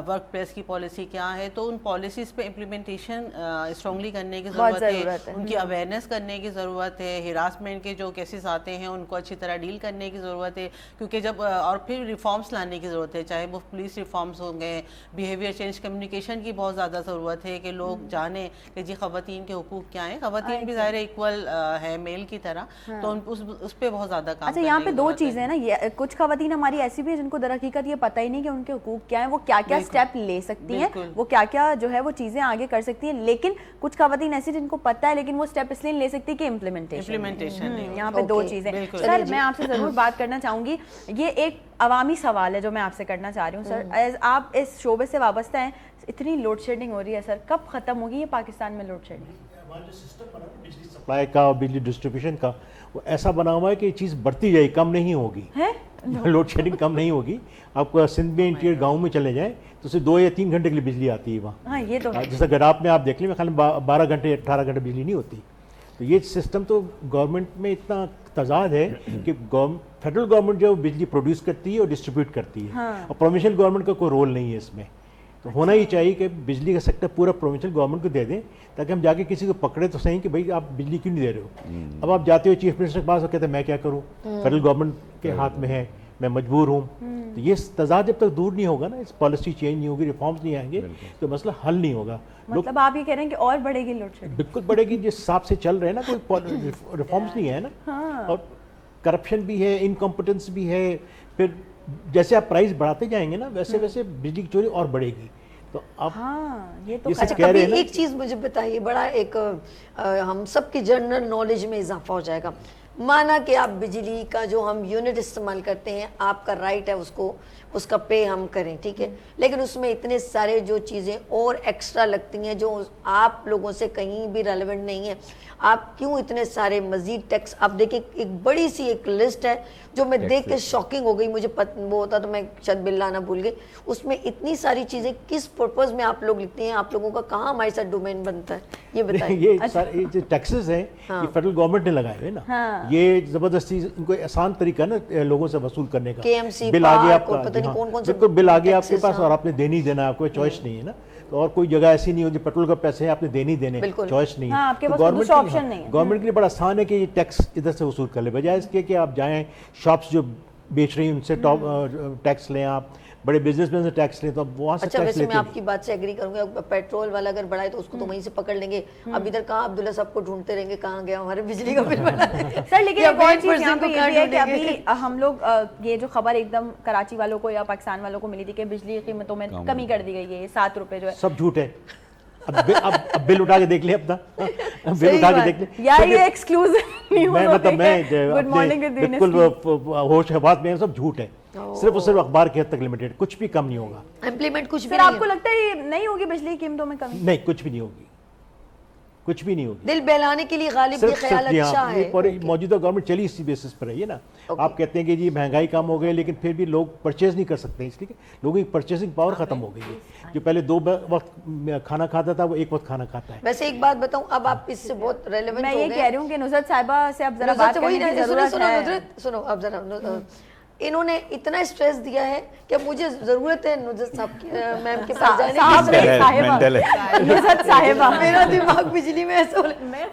ورک پلیس کی پالیسی کیا ہے. تو ان پالیسیز پہ امپلیمنٹیشن اسٹرانگلی کرنے کی ضرورت ہے, ان کی اویئرنیس کرنے کی ضرورت ہے. ہراسمنٹ کے جو کیسز آتے ہیں ان کو اچھی طرح ڈیل کرنے کی ضرورت ہے, کیونکہ جب اور پھر ریفارمس لانے کی ضرورت ہے, چاہے وہ پولیس ریفارمس ہوں گے, بیہیویئر چینج, کمیونیکیشن کی بہت زیادہ ضرورت ہے کہ لوگ جانیں کہ جی خواتین کے حقوق کیا ہیں. خواتین بھی ظاہر ایکول ہے میل کی طرح, تو اس پہ بہت زیادہ کام. اچھا یہاں پہ دو چیزیں ہیں نا, کچھ خواتین ہماری ایسی بھی ہیں جن کو در حقیقت یہ پتہ ہی نہیں کہ ان کے حقوق کیا ہیں, وہ کیا کیا اسٹیپ لے سکتی ہیں, وہ کیا کیا جو ہے وہ چیزیں آگے کر سکتی ہیں. لیکن کچھ خواتین ایسی جن کو پتہ ہے لیکن وہ اسٹیپ اس لیے لے سکتی کہ امپلیمنٹیشن. یہاں پہ دو چیزیں. سر میں آپ سے ضرور بات کرنا چاہوں گی, یہ ایک عوامی سوال ہے جو میں آپ سے کرنا چاہ رہی ہوں سر. ایز آپ اس شعبے سے وابستہ ہیں, اتنی لوڈ شیڈنگ ہو رہی ہے سر, کب ختم ہوگی یہ پاکستان میں لوڈ شیڈنگ؟ ہمارا جو سسٹم بنا ہے بجلی سپلائی کا اور بجلی ڈسٹریبیوشن کا, وہ ایسا بنا ہوا ہے کہ یہ چیز بڑھتی جائے, کم نہیں ہوگی. لوڈ شیڈنگ کم نہیں ہوگی. آپ کو سندھ میں انٹیریئر گاؤں میں چلے جائیں تو اسے 2 یا 3 گھنٹے کے لیے بجلی آتی ہے وہاں. ہاں یہ تو جیسا گراب میں آپ دیکھ لیں, میں خیال 12 گھنٹے 18 گھنٹے بجلی نہیں ہوتی. تو یہ سسٹم تو گورنمنٹ میں اتنا تضاد ہے کہ فیڈرل گورنمنٹ جو بجلی پروڈیوس کرتی ہے اور ڈسٹریبیوٹ کرتی ہے, اور پروونشل گورنمنٹ کا کوئی رول نہیں ہے اس میں. تو ہونا ہی چاہیے کہ بجلی کا سیکٹر پورا پروونشل گورنمنٹ کو دے دیں, تاکہ ہم جا کے کسی کو پکڑے تو صحیح کہ بھائی آپ بجلی کیوں نہیں دے رہے ہو. اب آپ جاتے ہو چیف منسٹر کے پاس اور کہتے ہیں میں کیا کروں, فیڈرل گورنمنٹ کے ہاتھ میں ہے, میں مجبور ہوں. تو یہ تضاد جب تک دور نہیں ہوگا نا, اس پالیسی چینج نہیں ہوگی, ریفارمس نہیں آئیں گے, تو مسئلہ حل نہیں ہوگا. مطلب آپ یہ کہہ رہے ہیں کہ اور بڑھے گی لوڈ شیڈنگ؟ بالکل بڑھے گی, جس حساب سے چل رہے ہیں نا, کوئی ریفارمس نہیں ہے نا, اور کرپشن بھی ہے, انکمپٹنس بھی ہے, پھر जैसे आप प्राइस बढ़ाते जाएंगे ना वैसे वैसे बिजली की चोरी और बढ़ेगी। तो आप हाँ ये तो ये सब अच्छा, कह रहे कभी हैं ना, एक चीज़ मुझे बताइए, बड़ा एक हम सबकी जनरल नॉलेज में इजाफा हो जाएगा। माना कि आप बिजली का जो हम यूनिट इस्तेमाल करते हैं, आपका राइट है उसको, उसका पे हम करें, ठीक है, लेकिन उसमें इतने सारे जो चीज़ें और एक्स्ट्रा लगती हैं जो आप लोगों से कहीं भी रेलेवेंट नहीं है, आप क्यों इतने सारे मजीद टैक्स? आप देखिए एक बड़ी सी एक लिस्ट है जो मैं देख के शॉकिंग हो गई, मुझे वो होता तो मैं शायद बिल लाना भूल गई। उसमें इतनी सारी चीज़ें किस पर्पज़ में आप लोग लिखते हैं? आप लोगों का कहाँ हमारे साथ डोमेन बनता है, ये बताइए। ये सारे जो टैक्सेस हैं ये फेडरल गवर्नमेंट ने लगाए हुए ना, ये जबरदस्ती इनको आसान तरीका ना लोगों से वसूल करने का। KMC, बिल आ गया पार्क और पता नहीं कौन-कौन से बिल्कुल बिल आ गया आपके taxes, पास हाँ। और आपने देनी ही देना, आपको चॉइस नहीं है ना। तो और कोई जगह ऐसी नहीं होती पेट्रोल का पैसे है आपने देनी ही देने, बिल्कुल। चॉइस नहीं है। हाँ, आपके तो पास कोई गवर्नमेंट दूसरा के लिए- option नहीं है। गवर्नमेंट के लिए बड़ा आसान है कि ये टैक्स इधर से वसूल कर ले, बजाय इसके कि आप जाएं शॉप्स जो बेच रही हैं उनसे टैक्स लें, आप बड़े बिजनेसमैन से टैक्स लें, तो आप वहाँ से अच्छा, टैक्स वैसे लेते मैं नहीं। आपकी बात से एग्री करूंगा, पेट्रोल वाला अगर बढ़ाए तो उसको तो वहीं से पकड़ लेंगे। अब इधर कहाँ अब्दुल्ला साहब को ढूंढते रहेंगे, कहाँ गया हमारे बिजली का बिल बढ़ा है। सर लेकिन या एक और main चीज़ यहाँ person पे को ये कहाँ भी है कि ढूंढेंगे? अभी हम लोग ये जो खबर एकदम कराची वालों को या पाकिस्तान वालों को मिली थी कि बिजली की कीमतों में कमी कर दी गई है, 7 रुपए जो है। सब झूठ है। अब बिल उठा के देख ले अपना, बिल सही उठा के बात। देख ले। यार ये एक्सक्लूसिव नहीं हो मैं मतलब मैं गुड मॉर्निंग विद बिल्कुल होश हवास में सब झूठ है, सिर्फ और सिर्फ अखबार की हद तक लिमिटेड, कुछ भी कम नहीं होगा। इम्प्लीमेंट कुछ भी सर नहीं आपको है। लगता है ये नहीं होगी बिजली की कीमतों में कमी? नहीं कुछ भी नहीं होगी, कुछ भी नहीं होगी। दिल बहलाने के लिए गालिब ये ख्याल जी अच्छा हाँ, है। ये पूरी मौजूदा गवर्नमेंट चली इसी बेसिस पर है ये ना। आप कहते हैं कि जी महंगाई कम हो गई लेकिन फिर भी लोग परचेज नहीं कर सकते, इसलिए कि लोगों की परचेसिंग पावर खत्म हो गई है। जो पहले 2 वक्त खाना खाता था वो 1 वक्त खाना खाता है। वैसे एक बात बताऊं, अब आप इससे बहुत रेलेवेंट मैं हो ये गए। कह रही हूँ कि नुसरत साहिबा से अब जरा नुसरत बात से वही करने की ना, जरूरत सुनो है। नुसरत, सुनो अब जरा इन्होंने इतना स्ट्रेस दिया है कि मुझे जरूरत है नुसरत साहब की मैम के पास जाने साहब की। नहीं, साहिबा। मेंटल है। नुसरत साहिबा। मेरा दिमाग बिजली में ऐसा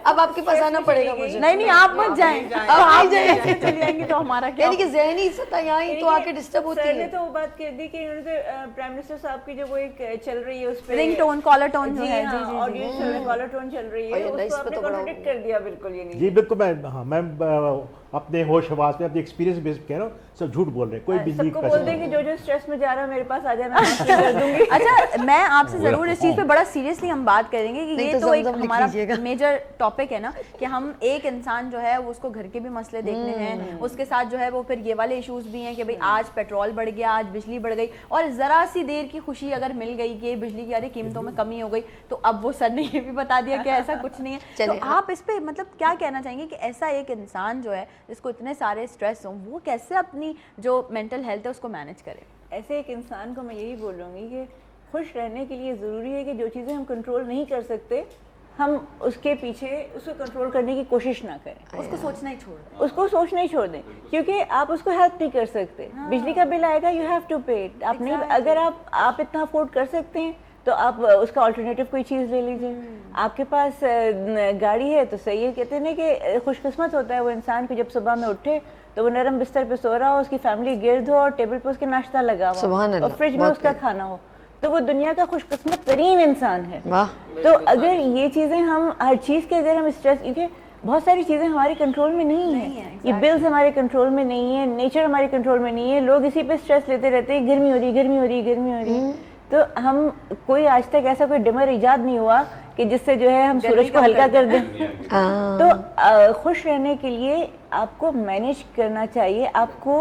अब आपके पास आना पड़ेगा मुझे। नहीं नहीं आप मत जाएं, आप नहीं जाइए। चली जाएंगी तो हमारा क्या? यानी कि जहनी सतह यहाँ ही तो आके डिस्टर्ब होती सर ने है। तो वो बात कह दी कि उन्होंने प्राइम मिनिस्टर साहब की जो वो एक चल रही है उस पे रिंगटोन कॉलर टोन जो जी है, हाँ, जी जी ऑडियो चल रहा है, कॉलर टोन चल रही और है, ये लाइफ उसको पे आपने तो बड़ा कॉन्ट्रडिक्ट कर दिया बिल्कुल। ये नहीं जी बिल्कुल, मैं अपने होश हवास में अपने एक्सपीरियंस बेस कह रहा हूँ, सब झूठ बोल रहे हैं, कोई बिजली सबको का बोल पैसा दें नहीं। कि जो जो स्ट्रेस में जा रहा है मेरे पास आ जाए, मैं माफी कर दूंगी। अच्छा मैं आपसे जरूर इस चीज़ पे बड़ा सीरियसली हम बात करेंगे कि नहीं ये तो तो एक ज़मज़म लिख हमारा लीजिएगा। मेजर टॉपिक है ना कि हम एक इंसान जो है वो उसको घर के भी मसले देखने हैं, उसके साथ जो है वो फिर ये वाले इश्यूज भी हैं कि भाई आज पेट्रोल बढ़ गया, आज बिजली बढ़ गई, और ज़रा सी देर की खुशी अगर मिल गई कि बिजली की अरे कीमतों में कमी हो गई, तो अब वो सर ने ये भी बता दिया कि ऐसा कुछ नहीं है। तो चलिए, आप इस पे मतलब क्या कहना चाहेंगे कि ऐसा एक इंसान जो है जिसको इतने सारे स्ट्रेस हों वो कैसे अपनी जो मेंटल हेल्थ है उसको मैनेज करे? ऐसे एक इंसान को मैं यही बोलूँगी कि खुश रहने के लिए ज़रूरी है कि जो चीज़ें हम कंट्रोल नहीं कर सकते हम उसके पीछे उसको कंट्रोल करने की कोशिश ना करें, उसको सोचना ही छोड़ दें। उसको सोचना ही छोड़ दें, क्योंकि आप उसको हेल्प नहीं कर सकते। बिजली का बिल आएगा, यू हैव टू पे इट। आप नहीं, अगर आप इतना अफोर्ड कर सकते हैं तो आप उसका अल्टरनेटिव कोई चीज़ ले लीजिए। आपके पास गाड़ी है तो सही है, कहते हैं ना कि खुशकिस्मत होता है वो इंसान को जब सुबह में उठे तो वो नरम बिस्तर पे सो रहा हो, उसकी फैमिली गिर्द हो और टेबल पे उसके नाश्ता लगा हुआ सुभान हो और अल्लाह, फ्रिज में बहुत उसका खाना हो, तो वो दुनिया का खुशकिस्मत तरीन इंसान है। वाह। तो अगर ये चीज़ें हम हर चीज़ के अगर हम स्ट्रेस, क्योंकि बहुत सारी चीज़ें हमारे कंट्रोल में नहीं है, ये बिल्स हमारे कंट्रोल में नहीं है, नेचर हमारे कंट्रोल में नहीं है, लोग इसी पे स्ट्रेस लेते रहते हैं, गर्मी हो रही गर्मी हो रही गर्मी हो रही। तो हम कोई आज तक ऐसा कोई डिमर इजाद नहीं हुआ कि जिससे जो है हम सूरज को हल्का कर दें। तो खुश रहने के लिए आपको मैनेज करना चाहिए, आपको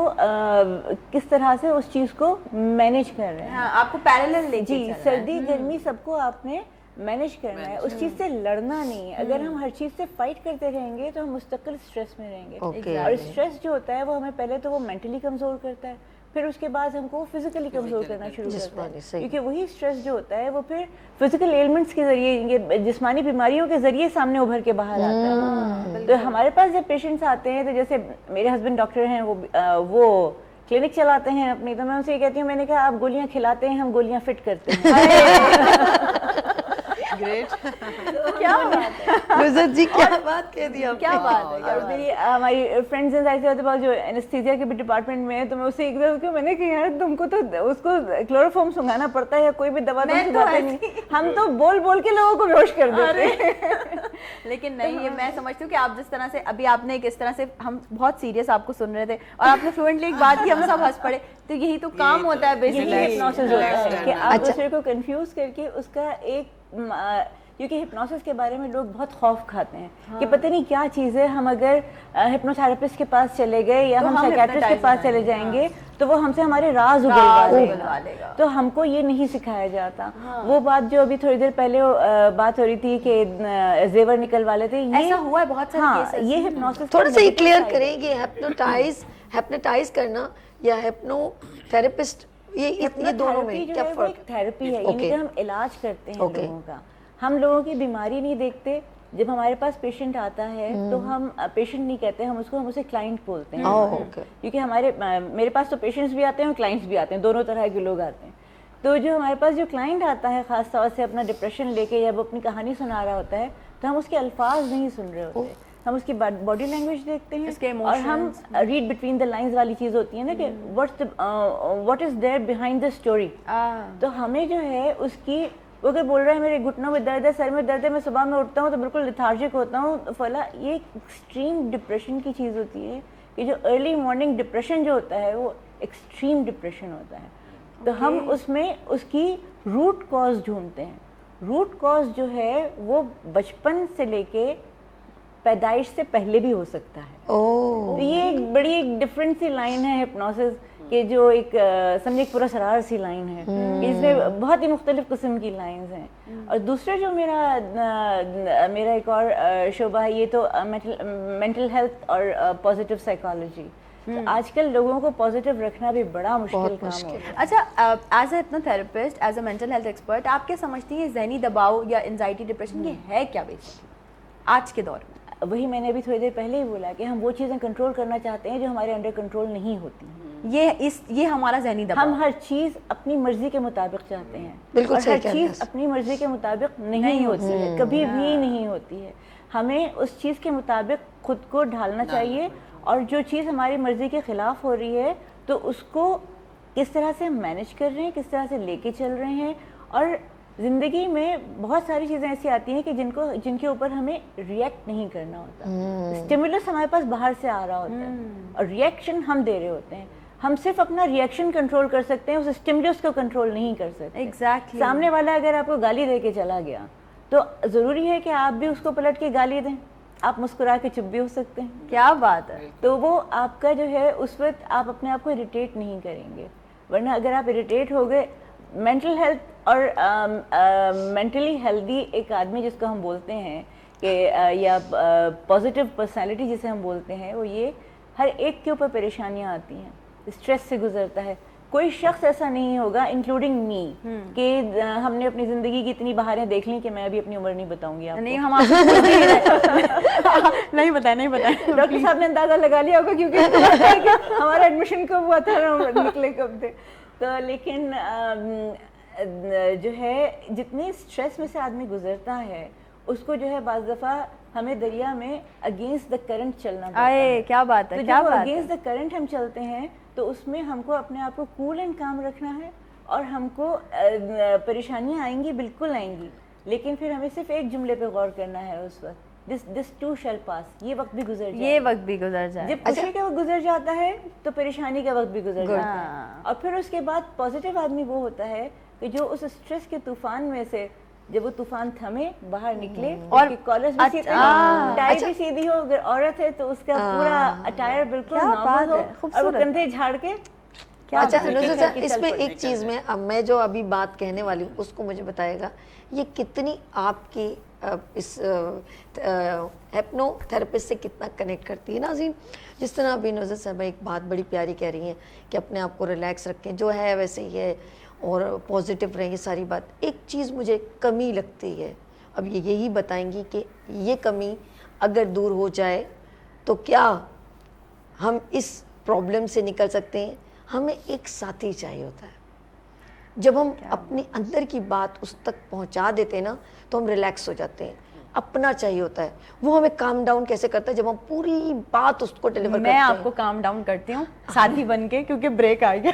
किस तरह से उस चीज़ को मैनेज कर रहे हैं। हाँ, आपको पैरेलल ले जी, सर्दी गर्मी सबको आपने मैनेज करना है, उस चीज़ से लड़ना नहीं है। अगर हम हर चीज़ से फाइट करते रहेंगे तो हम मुस्तकिल स्ट्रेस में रहेंगे। Okay. और स्ट्रेस जो होता है वो हमें पहले तो वो मेंटली कमज़ोर करता है, फिर उसके बाद हमको फिजिकली कमज़ोर करना शुरू करता है, क्योंकि वही स्ट्रेस जो होता है वो फिर फिजिकल एलिमेंट्स के जरिए, ये जिस्मानी बीमारियों के जरिए सामने उभर के बाहर आता है। तो हमारे पास जब पेशेंट्स आते हैं, तो जैसे मेरे हस्बैंड डॉक्टर हैं, वो क्लिनिक चलाते हैं अपनी, तो मैं उनसे ये कहती हूँ, मैंने कहा आप गोलियाँ खिलाते हैं, हम गोलियाँ फिट करते हैं। ग्रेट। क्या बात है, नुसरत जी क्या बात कह दी आपने। क्या बात है, और मेरी हमारी फ्रेंड्स हैं ऐसे होते हैं जो एनेस्थीसिया के भी डिपार्टमेंट में है, तो मैं उससे एक बार मैंने कहा यार तुमको तो उसको क्लोरोफॉर्म सुंघाना पड़ता है या कोई भी दवा तुम सुंघाते नहीं, हम तो बोल बोल के लोगों को बेहोश कर देते हैं। لیکن نہیں, یہ میں سمجھتی ہوں کہ آپ جس طرح سے ابھی آپ نے اس طرح سے, ہم بہت سیریس آپ کو سن رہے تھے اور آپ نے فلوئنٹلی ایک بات کی, ہم سب ہنس پڑے, تو یہی تو کام ہوتا ہے بیسیکلی ہپنوسس ہوتا ہے کہ آپ دوسرے کو کنفیوز کر کے اس کا ایک, کیونکہ ہپنوسس کے بارے میں لوگ بہت خوف کھاتے ہیں کہ پتہ نہیں کیا چیز ہے, ہم اگر ہپنوتھراپسٹ کے پاس چلے گئے یا ہم سائیکیٹرسٹ کے پاس چلے جائیں گے تو وہ ہم سے ہمارے راز اگلوا لے گا, تو ہم کو یہ نہیں سکھایا جاتا. وہ بات جو ے تھوڑی دیر پہلے بات ہو رہی تھی کہ زیور نکلوا لیتے, ایسا ہوا ہے بہت سارے کیسز. یہ ہپنوسس تھوڑا سا کلیئر کریں کہ ہپنوٹائز کرنا یا ہپنو تھراپسٹ, یہ دونوں میں کیا فرق؟ تھراپی ہے, یعنی کہ ہم علاج کرتے ہیں لوگوں کا, ہم لوگوں کی بیماری نہیں دیکھتے. جب ہمارے پاس پیشنٹ آتا ہے تو ہم پیشنٹ نہیں کہتے, ہم اسے کلائنٹ بولتے ہیں, کیونکہ میرے پاس تو پیشنٹس بھی آتے ہیں اور کلائنٹس بھی آتے ہیں, دونوں طرح کے لوگ آتے ہیں. تو جو ہمارے پاس جو کلائنٹ آتا ہے خاص طور سے اپنا ڈپریشن لے کے یا وہ اپنی کہانی سنا رہا ہوتا ہے, تو ہم اس کے الفاظ نہیں سن رہے ہوتے, ہم اس کی باڈی لینگویج دیکھتے ہیں, اور ہم ریڈ بٹوین دا لائنز والی چیز ہوتی ہے نا کہ what is there behind the story. تو ہمیں جو ہے اس کی, وہ اگر بول رہا ہے میرے گھٹنوں میں درد ہے, سر میں درد ہے, میں صبح میں اٹھتا ہوں تو بالکل لیتھارجک ہوتا ہوں فلا, یہ ایکسٹریم ڈپریشن کی چیز ہوتی ہے کہ جو ارلی مارننگ ڈپریشن جو ہوتا ہے وہ ایکسٹریم ڈپریشن ہوتا ہے. تو ہم اس میں اس کی روٹ کاز ڈھونڈتے ہیں. روٹ کاز جو ہے وہ بچپن سے لے کے پیدائش سے پہلے بھی ہو سکتا ہے. تو یہ ایک بڑی ایک ڈفرینٹ سی لائن ہے ہپنوسس کہ جو ایک سمجھے ایک پورا سرار سی لائن ہے, اس میں بہت ہی مختلف قسم کی لائنز ہیں. اور دوسرا جو میرا ایک اور شعبہ ہے, یہ تو مینٹل ہیلتھ اور پازیٹیو سائیکالوجی. آج کل لوگوں کو پازیٹیو رکھنا بھی بڑا مشکل کام ہوتا ہے. اچھا, as a hypnotherapist, as a mental health expert, آپ کیا سمجھتی ہیں ذہنی دباؤ یا انزائٹی ڈپریشن یہ ہے کیا بیسکلی آج کے دور میں؟ وہی میں نے ابھی تھوڑی دیر پہلے ہی بولا کہ ہم وہ چیزیں کنٹرول کرنا چاہتے ہیں جو ہمارے انڈر کنٹرول نہیں ہوتی. یہ ہمارا ذہنی دباؤ, ہم ہر چیز اپنی مرضی کے مطابق چاہتے ہیں, بالکل, اور ہر چیز اپنی مرضی کے مطابق نہیں ہوتی ہے, کبھی بھی نہیں ہوتی ہے. ہمیں اس چیز کے مطابق خود کو ڈھالنا چاہیے, اور جو چیز ہماری مرضی کے خلاف ہو رہی ہے تو اس کو کس طرح سے مینیج کر رہے ہیں, کس طرح سے لے کے چل رہے ہیں. اور زندگی میں بہت ساری چیزیں ایسی آتی ہیں کہ جن کے اوپر ہمیں ریئیکٹ نہیں کرنا ہوتا. اسٹیمولس ہمارے پاس باہر سے آ رہا ہوتا ہے اور ریئیکشن ہم دے رہے ہوتے ہیں. ہم صرف اپنا ریئیکشن کنٹرول کر سکتے ہیں, اس اسٹیمولس کو کنٹرول نہیں کر سکتے. ایگزیکٹلی. سامنے والا اگر آپ کو گالی دے کے چلا گیا تو ضروری ہے کہ آپ بھی اس کو پلٹ کے گالی دیں, آپ مسکرا کے چپ بھی ہو سکتے ہیں. کیا بات ہے. تو وہ آپ کا جو ہے اس وقت آپ اپنے آپ کو اریٹیٹ نہیں کریں گے, ورنہ اگر آپ اریٹیٹ ہو گئے. مینٹل ہیلتھ اور مینٹلی ہیلدی ایک آدمی جس کو ہم بولتے ہیں کہ یا پازیٹیو پرسنالٹی جسے ہم بولتے ہیں, وہ یہ ہر ایک کے اوپر پریشانیاں آتی ہیں, اسٹریس سے گزرتا ہے. کوئی شخص ایسا نہیں ہوگا انکلوڈنگ می کہ ہم نے اپنی زندگی کی اتنی بہاریں دیکھ لیں کہ میں ابھی اپنی عمر نہیں بتاؤں گی آپ کو. نہیں, ہم نہیں بتائیں. ڈاکٹر صاحب نے اندازہ لگا لیا ہوگا کیونکہ ہمارا ایڈمیشن کب ہوا تھا, نکلے کب تھے. تو لیکن جو ہے جتنی اسٹریس میں سے آدمی گزرتا ہے اس کو جو ہے بعض دفعہ ہمیں دریا میں اگینسٹ دا کرنٹ چلنا پڑتا ہے. کیا بات ہے. تو جب اگینسٹ دا کرنٹ ہم چلتے ہیں تو اس میں ہم کو اپنے آپ کو کول اینڈ کام رکھنا ہے, اور ہم کو پریشانیاں آئیں گی, بالکل آئیں گی, لیکن پھر ہمیں صرف ایک جملے پہ غور کرنا ہے اس وقت, this too shall pass. یہ وقت بھی گزر جائے, یہ وقت بھی گزر جائے. جب خوشی کا وقت گزر جاتا ہے تو پریشانی کا وقت بھی گزر جاتا ہے. اور پھر اس کے بعد پازیٹیو آدمی وہ ہوتا ہے کہ جو اس اسٹریس کے طوفان میں سے جب وہ طوفان تھمے باہر نکلے, اور کالرز بھی سیدھے ہو, ٹائی بھی سیدھی ہو, اگر عورت ہے تو اس کا پورا اٹائر بالکل نارمل ہو, اور وہ کندھے جھاڑ کے. اچھا اس میں ایک چیز میں جو ابھی بات کہنے والی ہوں اس کو مجھے بتائے گا, یہ کتنی آپ کی اس ہیپنو تھراپسٹ سے کتنا کنیکٹ کرتی ہے. ناظرین, جس طرح ابھی نظر صاحبہ ایک بات بڑی پیاری کہہ رہی ہیں کہ اپنے آپ کو ریلیکس رکھیں, جو ہے ویسے ہی ہے, اور پازیٹیو رہیں, یہ ساری بات. ایک چیز مجھے کمی لگتی ہے, اب یہی بتائیں گی کہ یہ کمی اگر دور ہو جائے تو کیا ہم اس پرابلم سے نکل سکتے ہیں. ہمیں ایک ساتھی چاہیے ہوتا ہے, جب ہم اپنی اندر کی بات اس تک پہنچا دیتے ہیں نا تو ہم ریلیکس ہو جاتے ہیں. اپنا چاہیے ہوتا ہے, وہ ہمیں کام ڈاؤن کیسے کرتا ہے جب ہم پوری بات اس کو ڈیلیور کرتے ہیں. میں آپ کو کام ڈاؤن کرتی ہوں ساتھی بن کے, کیونکہ بریک آ گیا,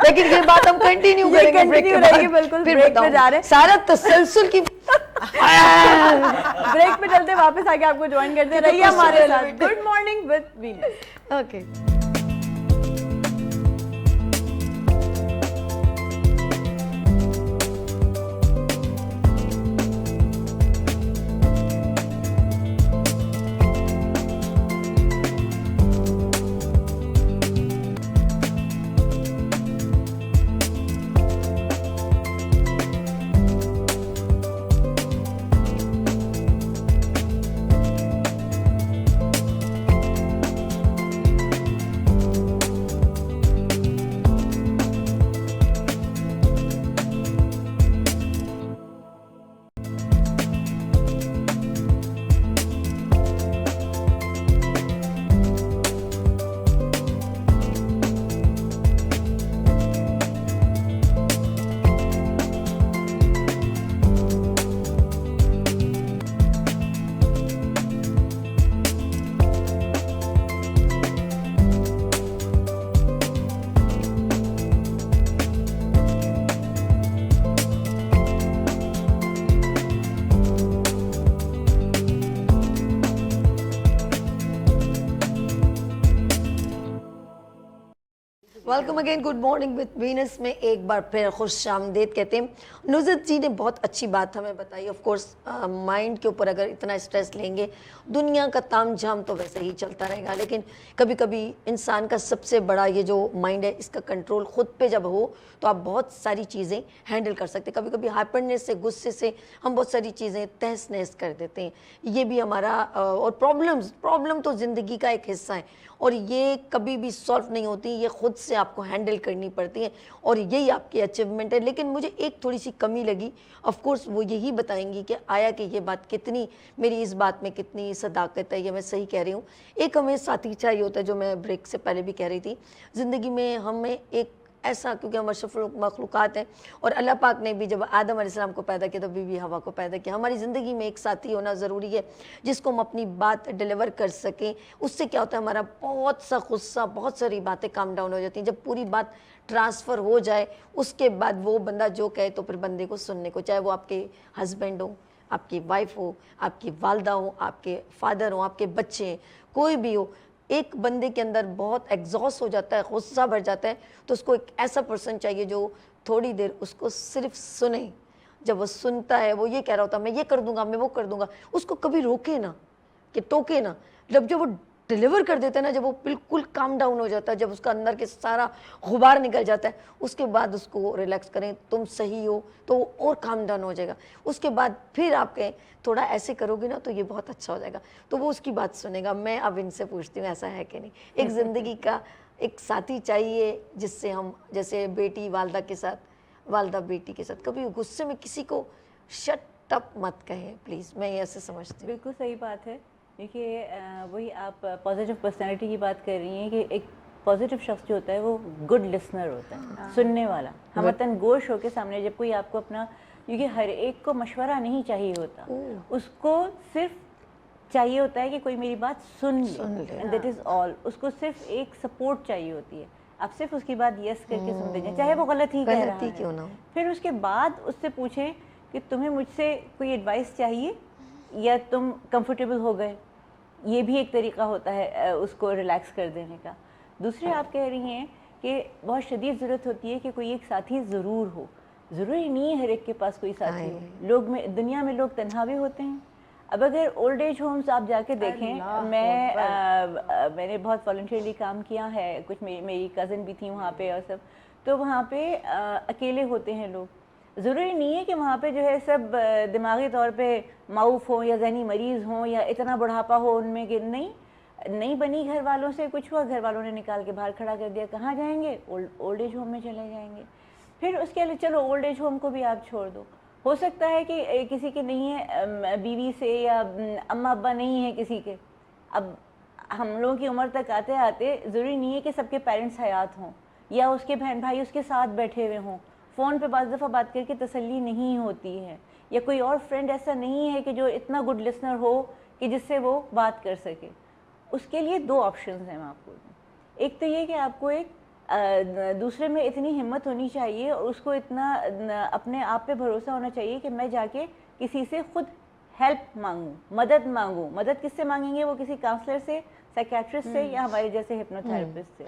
لیکن یہ بات ہم کنٹینیو کریں گے, بریک کے بعد بالکل بریک پہ جا رہے ہیں, سارا تسلسل کی بریک پہ चलते वापस आके आपको ज्वाइन करते रहिए हमारे साथ good morning with Venus. Okay welcome again good morning with Venus में एक बार फिर खुश आमदीद कहते हैं। नुज़रत जी ने बहुत अच्छी बात हमें बताई। ऑफ कोर्स माइंड के ऊपर अगर इतना स्ट्रेस लेंगे दुनिया का ताम झाम तो वैसे ही चलता रहेगा, लेकिन कभी कभी इंसान का सबसे बड़ा ये जो माइंड है इसका कंट्रोल खुद पे जब हो तो आप बहुत सारी चीज़ें हैंडल कर सकते हैं। कभी कभी हाइपरनेस से, गुस्से से हम बहुत सारी चीज़ें तहस नहस कर देते हैं। ये भी हमारा और प्रॉब्लम तो ज़िंदगी का एक हिस्सा है और ये कभी भी सॉल्व नहीं होती, ये खुद से आपको हैंडल करनी पड़ती है और यही आपकी अचीवमेंट है। लेकिन मुझे एक थोड़ी सी कमी लगी, ऑफ कोर्स वो यही बताएंगी कि आया कि ये बात कितनी, मेरी इस बात में कितनी सदाकत है, ये मैं सही कह रही हूँ। एक हमें साथी चाहिए होता है, जो मैं ब्रेक से पहले भी कह रही थी, ज़िंदगी में हमें एक ऐसा, क्योंकि हम अशरफुल मखलूक़ात हैं और अल्लाह पाक ने भी जब आदम अलैहिस्सलाम को पैदा किया तो बीवी हवा को पैदा किया। हमारी ज़िंदगी में एक साथी होना ज़रूरी है जिसको हम अपनी बात डिलीवर कर सकें। उससे क्या होता है, हमारा बहुत सा गुस्सा, बहुत सारी बातें काम डाउन हो जाती हैं। जब पूरी बात ट्रांसफ़र हो जाए उसके बाद वो बंदा जो कहे तो फिर बंदे को सुनने को, चाहे वो आपके हस्बैंड हो, आपकी वाइफ हो, आपकी वालदा हो, आपके फादर हो, आपके बच्चे, कोई भी हो, एक बंदे के अंदर बहुत एग्जॉस्ट हो जाता है, गुस्सा भर जाता है, तो उसको एक ऐसा पर्सन चाहिए जो थोड़ी देर उसको सिर्फ सुने। जब वो सुनता है, वो ये कह रहा होता है मैं ये कर दूंगा, मैं वो कर दूंगा, उसको कभी रोके ना कि टोके ना। जब वो डिलीवर कर देता है ना, जब वो बिल्कुल काम डाउन हो जाता है, जब उसका अंदर के सारा गुबार निकल जाता है, उसके बाद उसको रिलैक्स करें, तुम सही हो, तो और काम डाउन हो जाएगा। उसके बाद फिर आप कहें थोड़ा ऐसे करोगे ना तो ये बहुत अच्छा हो जाएगा, तो वो उसकी बात सुनेगा। मैं अब इनसे पूछती हूँ ऐसा है कि नहीं, एक ज़िंदगी का एक साथी चाहिए जिससे हम, जैसे बेटी वालदा के साथ, वालदा बेटी के साथ, कभी गुस्से में किसी को शट अप मत कहें प्लीज़, मैं ये ऐसे समझती हूँ। बिल्कुल सही बात है। देखिए वही आप पॉजिटिव पर्सनैलिटी की बात कर रही हैं कि एक पॉजिटिव शख्स जो होता है वो गुड लिसनर होता है, सुनने वाला, हमतन गोश होकर सामने जब कोई आपको अपना, क्योंकि हर एक को मशवरा नहीं चाहिए होता, उसको सिर्फ चाहिए होता है कि कोई मेरी बात सुन ले, एंड दैट इज़ ऑल। उसको सिर्फ एक सपोर्ट चाहिए होती है, आप सिर्फ उसकी बात यस करके सुन दीजिए, चाहे वो गलत ही कह रहा है क्यों ना। फिर उसके बाद उससे पूछें कि तुम्हें मुझसे कोई एडवाइस चाहिए या तुम कंफर्टेबल हो गए। ये भी एक तरीका होता है उसको रिलैक्स कर देने का। दूसरी आप कह रही हैं कि बहुत शदीद ज़रूरत होती है कि कोई एक साथी ज़रूर हो। ज़रूरी नहीं है हर एक के पास कोई साथी हो। लोग में, दुनिया में लोग तन्हा भी होते हैं। अब अगर ओल्ड एज होम्स आप जाके देखें, मैंने बहुत वॉलंटियरली काम किया है, कुछ मेरी कज़न भी थी वहाँ पे और सब, तो वहाँ पे अकेले होते हैं लोग। ज़रूरी नहीं है कि वहाँ पे जो है सब दिमागी तौर पे माऊफ हों या ज़हनी मरीज़ हों या इतना बुढ़ापा हो उनमें कि नहीं बनी घर वालों से, कुछ हुआ घर वालों ने निकाल के बाहर खड़ा कर दिया, कहाँ जाएंगे, ओल्ड एज होम में चले जाएंगे। फिर उसके लिए चलो ओल्ड एज होम को भी आप छोड़ दो, हो सकता है कि किसी के नहीं है बीवी से या अम्मा अब्बा नहीं है किसी के। अब हम लोगों की उम्र तक आते आते ज़रूरी नहीं है कि सबके पेरेंट्स हयात हों या उसके बहन भाई उसके साथ बैठे हुए हों। फ़ोन पे बाज़ दफ़ा बात करके तसल्ली नहीं होती है, या कोई और फ्रेंड ऐसा नहीं है कि जो इतना गुड लिसनर हो कि जिससे वो बात कर सके। उसके लिए दो ऑप्शंस हैं मैं आपको दूँ। एक तो ये कि आपको एक दूसरे में इतनी हिम्मत होनी चाहिए और उसको इतना अपने आप पे भरोसा होना चाहिए कि मैं जाके किसी से खुद हेल्प मांगूं, मदद मांगूं, मदद किससे मांगेंगे? वो किसी काउंसलर से, साइकेट्रिस्ट से या हमारे जैसे हिप्नोथेरेपिस्ट से।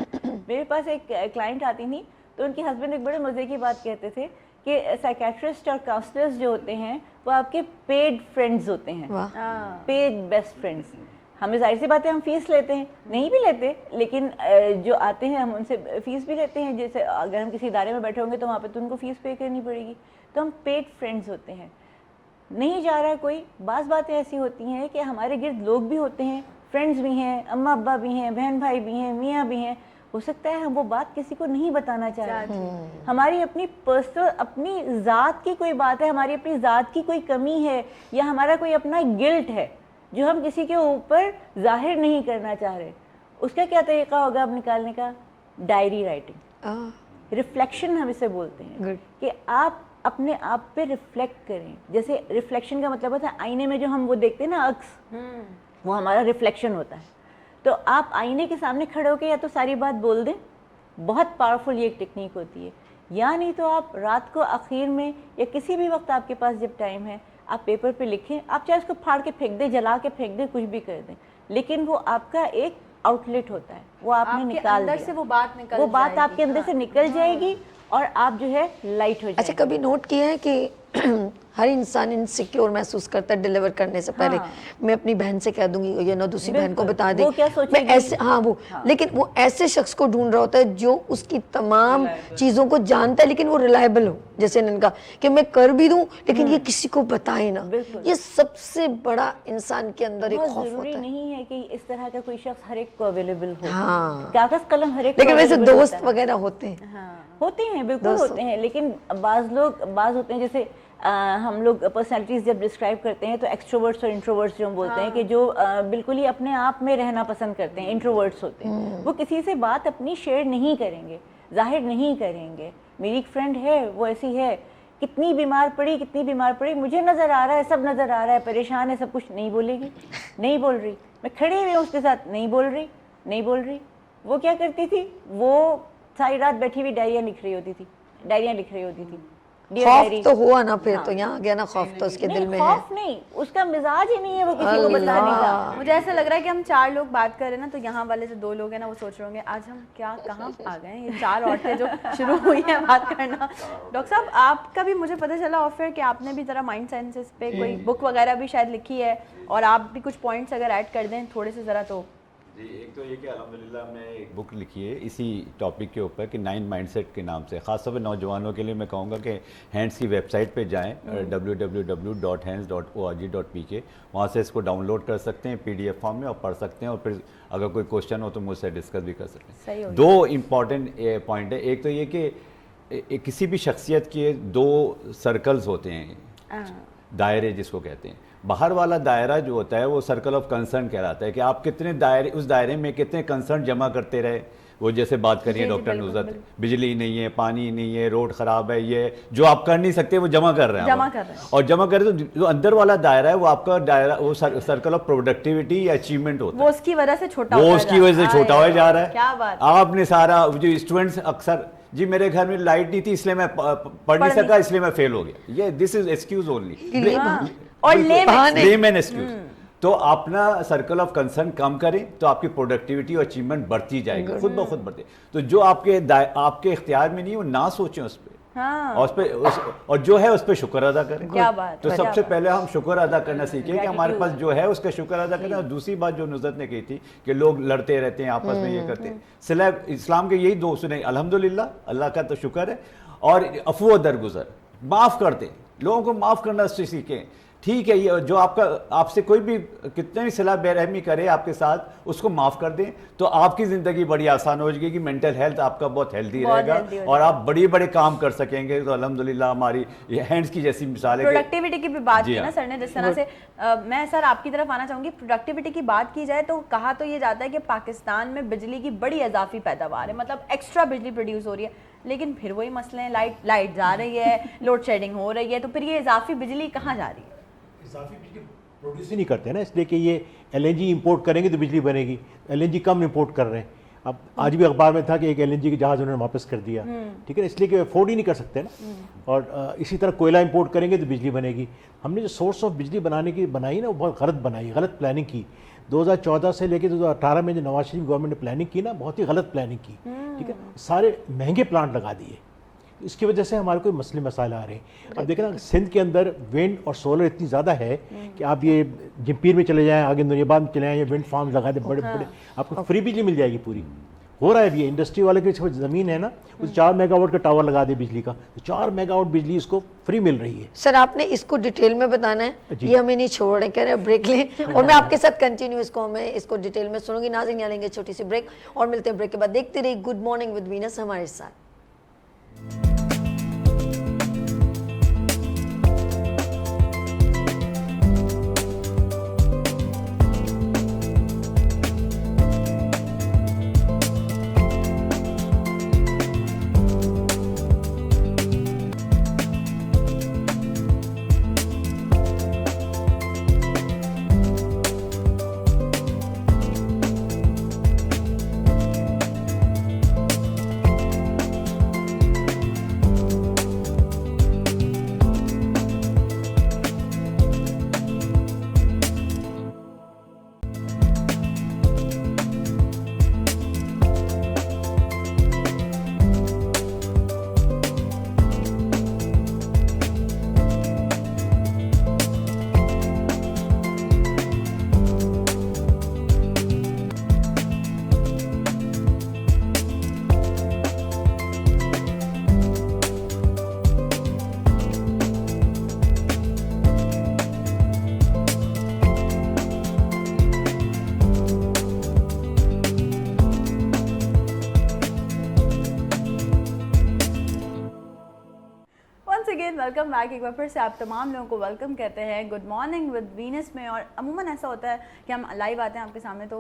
मेरे पास एक क्लाइंट आती थी तो उनके हस्बैंड एक बड़े मज़े की बात कहते थे कि साइकेट्रिस्ट और काउंसलर्स जो होते हैं वो आपके पेड फ्रेंड्स होते हैं, पेड बेस्ट फ्रेंड्स। हमें जाहिर सी बात है हम फीस लेते हैं, नहीं भी लेते, लेकिन जो आते हैं हम उनसे फीस भी लेते हैं। जैसे अगर हम किसी इदारे में बैठे होंगे तो वहाँ पे तो उनको फीस पे करनी पड़ेगी, तो हम पेड फ्रेंड्स होते हैं। नहीं जा रहा कोई, बाज़ बातें ऐसी होती हैं कि हमारे गिर्द लोग भी होते हैं, फ्रेंड्स भी हैं, अम्मा अब्बा भी हैं, बहन भाई भी हैं, मियाँ भी हैं, हो सकता है हम वो बात किसी को नहीं बताना चाह रहे, हमारी अपनी पर्सनल अपनी ज़ात की कोई बात है, हमारी अपनी ज़ात की कोई कमी है या हमारा कोई अपना गिल्ट है जो हम किसी के ऊपर जाहिर नहीं करना चाह रहे। उसका क्या तरीका होगा अब निकालने का? डायरी राइटिंग, रिफ्लेक्शन हम इसे बोलते हैं कि आप अपने आप पे रिफ्लेक्ट करें। जैसे रिफ्लेक्शन का मतलब होता है आईने में जो हम वो देखते हैं ना अक्स, वो हमारा रिफ्लेक्शन होता है। तो आप आईने के सामने खड़े होकर या तो सारी बात बोल दें, बहुत पावरफुल ये एक टेक्निक होती है, या नहीं तो आप रात को आखिर में या किसी भी वक्त आपके पास जब टाइम है आप पेपर पे लिखें। आप चाहे उसको फाड़ के फेंक दें, जला के फेंक दें, कुछ भी कर दें, लेकिन वो आपका एक आउटलेट होता है, वो आपने निकाल दिया, से वो बात निकल वो बात आपके अंदर से निकल जाएगी और आप जो है लाइट हो जाएगी। अच्छा, कभी नोट किया है कि हर इंसान इनसिक्योर महसूस करता है डिलीवर करने से पहले, मैं अपनी बहन से कह दूंगी या ना दूसरी बहन को बता दे, वो क्या सोचेगी? मैं ऐसे लेकिन वो ऐसे शख्स को ढूंढ रहा होता है जो उसकी तमाम चीज़ों को जानता है लेकिन वो रिलायबल हो। जैसे इन्होंने कहा कि मैं कर भी दूं लेकिन ये किसी को बताए ना, ये सबसे बड़ा इंसान के अंदर एक खौफ होता है। नहीं है कि इस तरह का कोई शख्स हर एक को अवेलेबल हो, कागज कलम हर एक, लेकिन वैसे दोस्त वगैरह होते हैं, होते हैं, बिल्कुल होते हैं, लेकिन बाज होते हैं जैसे हम लोग पर्सनालिटीज़ जब डिस्क्राइब करते हैं तो एक्सट्रोवर्ट्स और इंट्रोवर्ट्स जो हम बोलते हैं कि जो बिल्कुल ही अपने आप में रहना पसंद करते हैं, इंट्रोवर्ट्स होते हैं, वो किसी से बात अपनी शेयर नहीं करेंगे, जाहिर नहीं करेंगे। मेरी एक फ्रेंड है, वो ऐसी है, कितनी बीमार पड़ी, मुझे नज़र आ रहा है, सब नज़र आ रहा है, परेशान है, सब कुछ, नहीं बोलेगी, नहीं बोल रही, मैं खड़े हुए उसके साथ, नहीं बोल रही। वो क्या करती थी? वो सारी रात बैठी हुई डायरियाँ लिख रही होती थी। खौफ तो हुआ ना, फिर तो यहाँ आ गया ना खौफ, तो उसके दिल में है। खौफ नहीं, उसका मिजाज ही नहीं है वो किसी को बताने का। मुझे ऐसा लग रहा है कि हम 4 लोग बात कर रहे हैं ना, तो यहाँ वाले जो 2 लोग हैं ना वो सोच रहे होंगे आज हम कहाँ आ गए हैं, ये 4 औरतें जो शुरू हुई हैं बात करना। डॉक्टर साहब, आपका भी मुझे पता चला ऑफर कि आपने भी ज़रा माइंड साइंसेस पे कोई बुक वगैरह भी शायद लिखी है, और आप भी कुछ पॉइंट्स अगर ऐड कर दें थोड़े से ज़रा। तो जी, एक तो ये कि अल्हम्दुलिल्लाह मैं एक बुक लिखी है इसी टॉपिक के ऊपर कि 9 माइंडसेट के नाम से। ख़ासतौर पर नौजवानों के लिए मैं कहूँगा कि हैंड्स की वेबसाइट पे जाएं, www.hands.org.pk, वहाँ से इसको डाउनलोड कर सकते हैं PDF फॉर्म में और पढ़ सकते हैं, और फिर अगर कोई क्वेश्चन हो तो मुझसे डिस्कस भी कर सकते हैं। 2 इम्पॉर्टेंट पॉइंट है। एक तो ये कि किसी भी शख्सियत के 2 सर्कल्स होते हैं, दायरे जिसको कहते हैं। बाहर वाला दायरा जो होता है वो सर्कल ऑफ कंसर्न कहलाता है कि आप कितने दायरे, उस दायरे में कितने कंसर्न जमा करते रहे। वो जैसे बात करिए डॉक्टर नुज़रत, बिजली नहीं है, पानी नहीं है, रोड ख़राब है, ये जो आप कर नहीं सकते वो जमा कर रहे हैं, और जमा कर रहे तो जो अंदर वाला दायरा है वो आपका दायरा, वो सर्कल ऑफ प्रोडक्टिविटी या अचीवमेंट होता है, वो उसकी वजह से छोटा हो जा रहा है। क्या बात, आपने सारा जो स्टूडेंट्स अक्सर, जी मेरे घर में लाइट नहीं थी इसलिए मैं पढ़ नहीं सका, इसलिए मैं फेल हो गया, ये दिस इज एक्सक्यूज ओनली और लेमन एक्सक्यूज। तो अपना सर्कल ऑफ कंसर्न कम करें तो आपकी प्रोडक्टिविटी और अचीवमेंट बढ़ती जाएगी, खुद ब खुद बढ़ती। तो जो आपके इख्तियार में नहीं, वो ना सोचें उस पर, और जो है उस पर शुक्र अदा करें। क्या बात, तो सबसे पहले हम शुक्र अदा करना सीखें कि हमारे पास जो है उसका शुक्र अदा करना। और दूसरी बात जो नुज़रत ने कही थी कि लोग लड़ते रहते हैं आपस में, ये करते हैं, सिर्फ इस्लाम के यही 2 सुने, अल्हम्दुलिल्लाह, अल्लाह का तो शुक्र है, और अफू व दरगुजर, माफ़ करते, लोगों को माफ़ करना सीखें। ठीक है, ये जो आपसे कोई भी कितने भी सलाह बेरहमी करे आपके साथ, उसको माफ़ कर दें, तो आपकी ज़िंदगी बड़ी आसान हो जाएगी, मेंटल हेल्थ आपका बहुत हेल्दी रहेगा और आप बड़े काम कर सकेंगे। तो अल्हम्दुलिल्लाह हमारी ये हैंड्स की जैसी मिसाल है। प्रोडक्टिविटी की भी बात की ना सर ने जिस तरह से, मैं सर आपकी तरफ आना चाहूँगी। प्रोडक्टिविटी की बात की जाए तो कहा तो ये जाता है कि पाकिस्तान में बिजली की बड़ी इजाफी पैदावार है, मतलब एक्स्ट्रा बिजली प्रोड्यूस हो रही है, लेकिन फिर वही मसले हैं, लाइट जा रही है, लोड शेडिंग हो रही है, तो फिर ये इजाफी बिजली कहाँ जा रही है? इजाफी बिजली प्रोड्यूस ही नहीं करते ना, इसलिए कि ये LNG इंपोर्ट करेंगे तो बिजली बनेगी, LNG कम इंपोर्ट कर रहे हैं। अब आज भी अखबार में था कि एक LNG के जहाज़ उन्होंने वापस कर दिया, ठीक है ना, इसलिए कि अफोर्ड ही नहीं कर सकते ना। और इसी तरह कोयला इंपोर्ट करेंगे तो बिजली बनेगी। हमने जो सोर्स ऑफ बिजली बनाई ना, वो बहुत गलत बनाई, गलत प्लानिंग की। 2014 से लेकर 2018 में जो नवाज शरीफ गवर्नमेंट ने प्लानिंग की ना, बहुत ही गलत प्लानिंग की, ठीक है। सारे महंगे प्लांट लगा दिए, इसकी वजह से हमारे कोई मसले मसाइल आ रहे हैं। अब देखें ना, सिंध के अंदर विंड और सोलर इतनी ज़्यादा है कि आप ये जिम्पीर में चले जाएं, आगे दुनियाबाद में चले जाएं, ये विंड फार्म लगा दे बड़े बड़े, आपको फ्री बिजली मिल जाएगी पूरी। हो रहा है अभी, इंडस्ट्री वाले की ज़मीन है ना, उस 4 मेगावाट का टावर लगा दे बिजली का, तो 4 मेगावाट बिजली इसको फ्री मिल रही है। सर आपने इसको डिटेल में बताना है, ये हमें नहीं छोड़ रहे, कह रहे ब्रेक लें और मैं आपके साथ कंटिन्यू इसको डिटेल में सुनूंगी। नाज़रीन यहाँ लेंगे छोटी सी ब्रेक और मिलते हैं ब्रेक के बाद। देखते रहिए गुड मॉर्निंग विद वीनस हमारे साथ। Welcome back. एक बार फिर से आप तमाम लोगों को वेलकम कहते हैं गुड मॉर्निंग विद वीनस में। और अमूमन ऐसा होता है कि हम लाइव आते हैं आपके सामने तो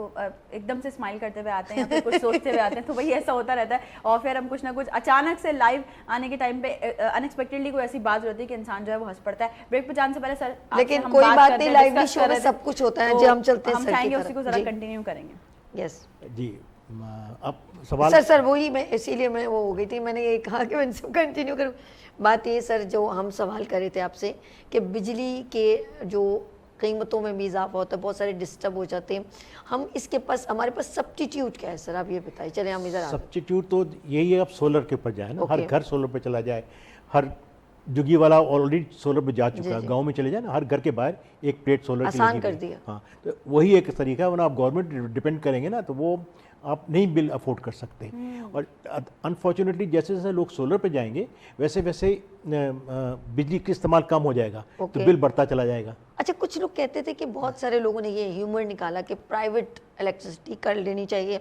एकदम से स्माइल करते हुए आते हैं या फिर कुछ सोचते हुए आते हैं, तो वही ऐसा होता रहता है। और फिर हम कुछ ना कुछ अचानक से लाइव आने के टाइम पे अनएक्सपेक्टेडली कोई ऐसी बात होती है कि इंसान जो है वो हंस पड़ता है। ब्रेक पे जाने से पहले सर, लेकिन कोई बात नहीं, लाइव भी शो में सब कुछ होता है। जी हम चलते हैं, हम चाहेंगे उसी को जरा कंटिन्यू करेंगे। यस जी, अब सवाल सर वही मैं इसीलिए मैं वो हो गई थी, मैंने ये कहा कि मैं सब कंटिन्यू करूँ। बात ये सर जो हम सवाल कर रहे थे आपसे कि बिजली के जो कीमतों में भी इजाफा होता है, बहुत सारे डिस्टर्ब हो जाते हैं, हम इसके पास हमारे पास सब्स्टिट्यूट क्या है सर, आप ये बताइए। चले हम इधर सब्स्टिट्यूट तो यही है, अब सोलर के ऊपर जाए ना, हर घर सोलर पे चला जाए, हर जुगी वाला ऑलरेडी सोलर पे जा चुका है, गांव में चले जाए ना, हर घर के बाहर एक प्लेट सोलर की आसान कर दिया। हाँ, तो वही एक तरीका है, वरना आप गवर्नमेंट डिपेंड करेंगे ना तो वो आप नहीं बिल अफोर्ड कर सकते। और अनफॉर्चुनेटली जैसे जैसे लोग सोलर पे जाएंगे वैसे वैसे बिजली का इस्तेमाल कम हो जाएगा, तो बिल बढ़ता चला जाएगा। अच्छा, कुछ लोग कहते थे कि बहुत सारे लोगों ने ये ह्यूमर निकाला कि प्राइवेट इलेक्ट्रिसिटी कर लेनी चाहिए,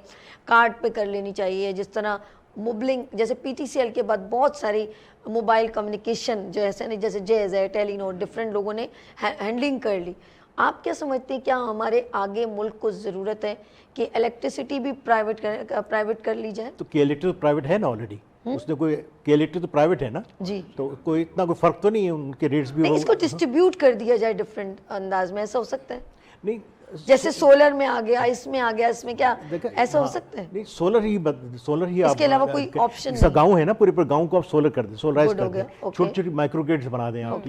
कार्ड पे कर लेनी चाहिए, जिस तरह मोबलिंग जैसे PTCL के बाद बहुत सारी मोबाइल कम्युनिकेशन जो ऐसे नहीं, जैसे जेज है, टेलीनॉर, डिफरेंट लोगों ने हैंडलिंग कर ली। आप क्या समझते हैं, क्या हमारे आगे मुल्क को ज़रूरत है कि इलेक्ट्रिसिटी भी प्राइवेट कर ली जाए? तो KLT तो प्राइवेट है ना ऑलरेडी, उसने कोई KLT तो प्राइवेट है ना जी, तो कोई इतना कोई फर्क तो नहीं है, उनके रेट्स भी नहीं, इसको डिस्ट्रीब्यूट कर दिया जाए डिफरेंट अंदाज में, ऐसा हो सकता है? नहीं, जैसे सोलर में आ गया, इसमें आ गया, इसमें क्या ऐसा हो सकता है? नहीं, सोलर ही इसके अलावा कोई ऑप्शन नहीं। गांव है ना, पूरे पूरे गांव को आप सोलर कर दें, सोलराइज कर दें, okay. छोटी छोटी माइक्रो ग्रिड्स बना दें आप,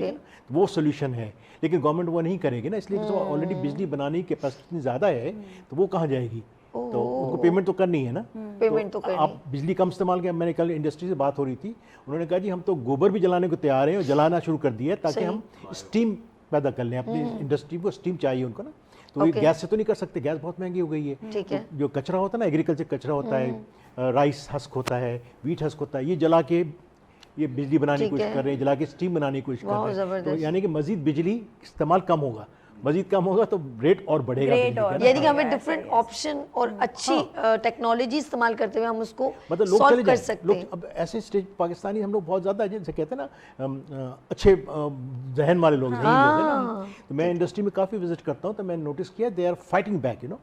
वो सोल्यूशन है। लेकिन गवर्नमेंट वो नहीं करेगी ना, इसलिए ऑलरेडी बिजली बनाने की कैपेसिटी इतनी ज़्यादा है तो वो कहाँ जाएगी, तो उनको पेमेंट तो करनी है ना, पेमेंट तो करनी। आप बिजली कम इस्तेमाल किया। मैंने कल इंडस्ट्री से बात हो रही थी, उन्होंने कहा जी हम तो गोबर भी जलाने को तैयार हैं और जलाना शुरू कर दिया ताकि हम स्टीम पैदा कर लें, अपनी इंडस्ट्री को स्टीम चाहिए उनको ना, तो गैस से तो नहीं कर सकते, गैस बहुत महंगी हो गई है। ठीक है, जो कचरा होता है ना, एग्रीकल्चर कचरा होता है, राइस हस्क होता है, व्हीट हस्क होता है, ये जला के ये बिजली बनाने की कोशिश कर रहे हैं, जला के स्टीम बनाने की कोशिश कर रहे हैं, तो यानी कि मजीद बिजली इस्तेमाल कम होगा, मजीद कम होगा तो रेट और बढ़ेगा। यानी कि हमें डिफरेंट ऑप्शन और अच्छी टेक्नोलॉजी इस्तेमाल करते हुए हम उसको मतलब लोग सॉल्व कर सकते हैं। अब ऐसे स्टेज पाकिस्तानी हम लोग बहुत ज़्यादा जैसे कहते हैं ना अच्छे जहन वाले लोग ना, तो मैं इंडस्ट्री में काफ़ी विजिट करता हूँ तो मैंने नोटिस किया they are fighting back, you know,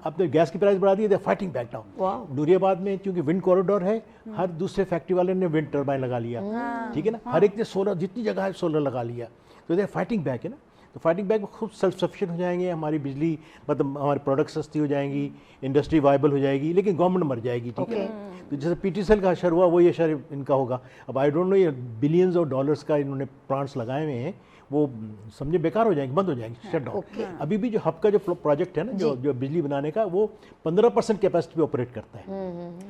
अपने गैस की प्राइस बढ़ा दी, they are fighting back now. Nooriabad में क्योंकि विंड कॉरिडोर है, हर दूसरे फैक्ट्री वाले ने विंड टर्बाइन लगा लिया, ठीक है ना, हर एक ने सोलर, जितनी जगह है सोलर लगा लिया, तो दे आर फाइटिंग बैक है ना। तो फाइटिंग बैक में खुद सेल्फ सफिशिएंट हो जाएंगे, हमारी बिजली मतलब हमारे प्रोडक्ट सस्ती हो जाएंगी, इंडस्ट्री वायबल हो जाएगी, लेकिन गवर्नमेंट मर जाएगी, ठीक है। तो जैसे PTCL का असर हुआ वही असर इनका होगा। अब आई डोंट नो, ये बिलियंस ऑफ डॉलर्स का इन्होंने प्लांट्स लगाए हुए हैं, वो समझे बेकार हो जाएंगे, बंद हो जाएंगे, शट डाउन। अभी भी जो हब का जो प्रोजेक्ट है ना, जो बिजली बनाने का, वो 15% कैपेसिटी पे ऑपरेट करता है।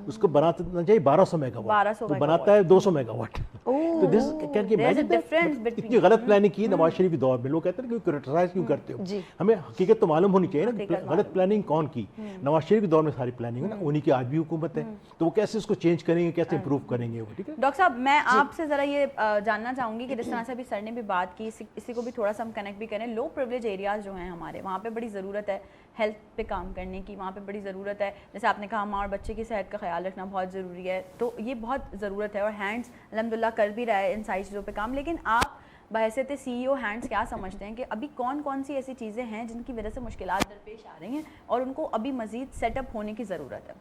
उसको बनाना चाहिए 1200 मेगावाट, तो बनाता है 200 मेगावाट। तो दिस कैन यू इमेजिन इतनी गलत प्लानिंग की नवाज शरीफ के दौर में। लोग कहते हैं कि क्रिटिसाइज क्यों करते हो, हमें हकीकत तो मालूम होनी चाहिए ना, गलत प्लानिंग कौन की। नवाज शरीफ के दौर में सारी प्लानिंग है ना, उन्हीं की आज भी हुकूमत है, तो वो कैसे उसको चेंज करेंगे, कैसे इंप्रूव करेंगे वो, ठीक है। डॉक्टर साहब, मैं आपसे ज़रा ये जानना चाहूँगी कि जिस तरह से अभी सर ने भी बात की, इसी को भी थोड़ा सा हम कनेक्ट भी करें। लो प्रिविलेज एरियाज़ जो हैं हमारे, वहाँ पे बड़ी ज़रूरत है हेल्थ पे काम करने की, वहाँ पे बड़ी ज़रूरत है। जैसे आपने कहा, माँ और बच्चे की सेहत का ख्याल रखना बहुत ज़रूरी है, तो ये बहुत ज़रूरत है। और हैंड्स अल्हम्दुलिल्लाह कर भी रहा है इन सारी चीज़ों पे काम। लेकिन आप बहैसियत CEO हैंड्स क्या समझते हैं कि अभी कौन कौन सी ऐसी चीज़ें हैं जिनकी वजह से मुश्किलात दरपेश आ रही हैं और उनको अभी मज़ीद सेटअप होने की ज़रूरत है?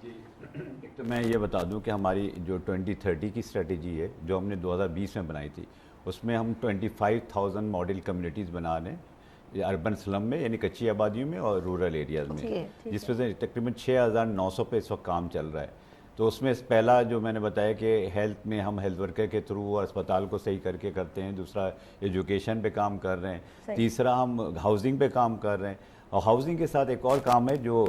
एक तो मैं ये बता दूं कि हमारी जो 2030 की स्ट्रेटजी है, जो हमने 2020 में बनाई थी, उसमें हम 25,000 मॉडल कम्युनिटीज़ बना रहे हैं अर्बन स्लम में, यानी कच्ची आबादियों में और रूरल एरियाज़ में, जिसमें से तकरीबन 6,900 पे इस वक्त काम चल रहा है। तो उसमें पहला जो मैंने बताया कि हेल्थ में हम हेल्थ वर्कर के थ्रू और अस्पताल को सही करके करते हैं, दूसरा एजुकेशन पे काम कर रहे हैं, तीसरा हम हाउसिंग पे काम कर रहे हैं, और हाउसिंग के साथ एक और काम है जो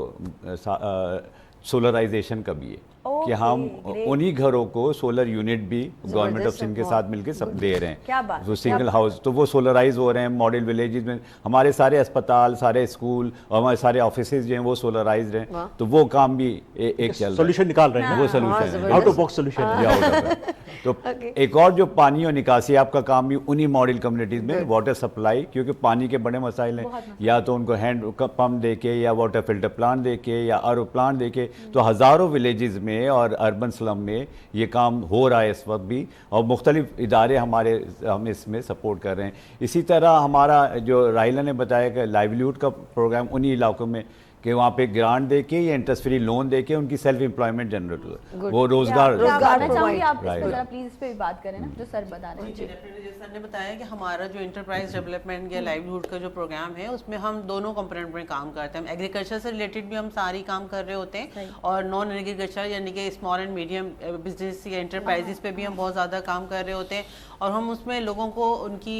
सोलराइजेशन का भी है कि हम उन्हीं घरों को सोलर यूनिट भी गवर्नमेंट ऑफ सिंध के साथ मिलकर सब दे रहे हैं, जो सिंगल हाउस, तो वो सोलराइज हो रहे हैं। मॉडल विलेजेस में हमारे सारे अस्पताल, सारे स्कूल और हमारे सारे ऑफिसेज जो हैं वो सोलराइज हैं, तो वो काम भी एक चल रहा है, सोल्यूशन निकाल रहे हैं, वो सोल्यूशन है, आउट ऑफ बॉक्स सोल्यूशन। तो एक और जो पानी और निकासी आपका काम भी उन्हीं मॉडल कम्युनिटीज में, वाटर सप्लाई, क्योंकि पानी के बड़े मसाइल हैं, या तो उनको हैंड पंप दे के या वाटर फिल्टर प्लांट दे के या RO प्लांट दे के, तो हज़ारों विलेजेस में और अर्बन स्लम में ये काम हो रहा है इस वक्त भी, और मुख्तलिफ इदारे हम इसमें सपोर्ट कर रहे हैं। इसी तरह हमारा जो राहिला ने बताया कि लाइवलीहुड का प्रोग्राम उन्हीं इलाकों में कि वहाँ पे ग्रांट दे के या इंटरेस्ट फ्री लोन दे के उनकी सेल्फ एम्प्लॉयमेंट जनरेट हो, वो रोजगार चाहूँगी आप प्लीज इस पे भी बात करें ना, जो सर बता रहे हैं। डेफिनेटली सर ने बताया कि हमारा जो इंटरप्राइज डेवलपमेंट या लाइवलीहुड का जो प्रोग्राम है, उसमें हम दोनों कंपोनेंट में काम करते हैं। एग्रीकल्चर से रिलेटेड भी हम सारी काम कर रहे होते हैं, और नॉन एग्रीकल्चर यानी कि स्मॉल एंड मीडियम बिजनेस या इंटरप्राइजेस पे भी हम बहुत ज़्यादा काम कर रहे होते हैं, और हम उसमें लोगों को उनकी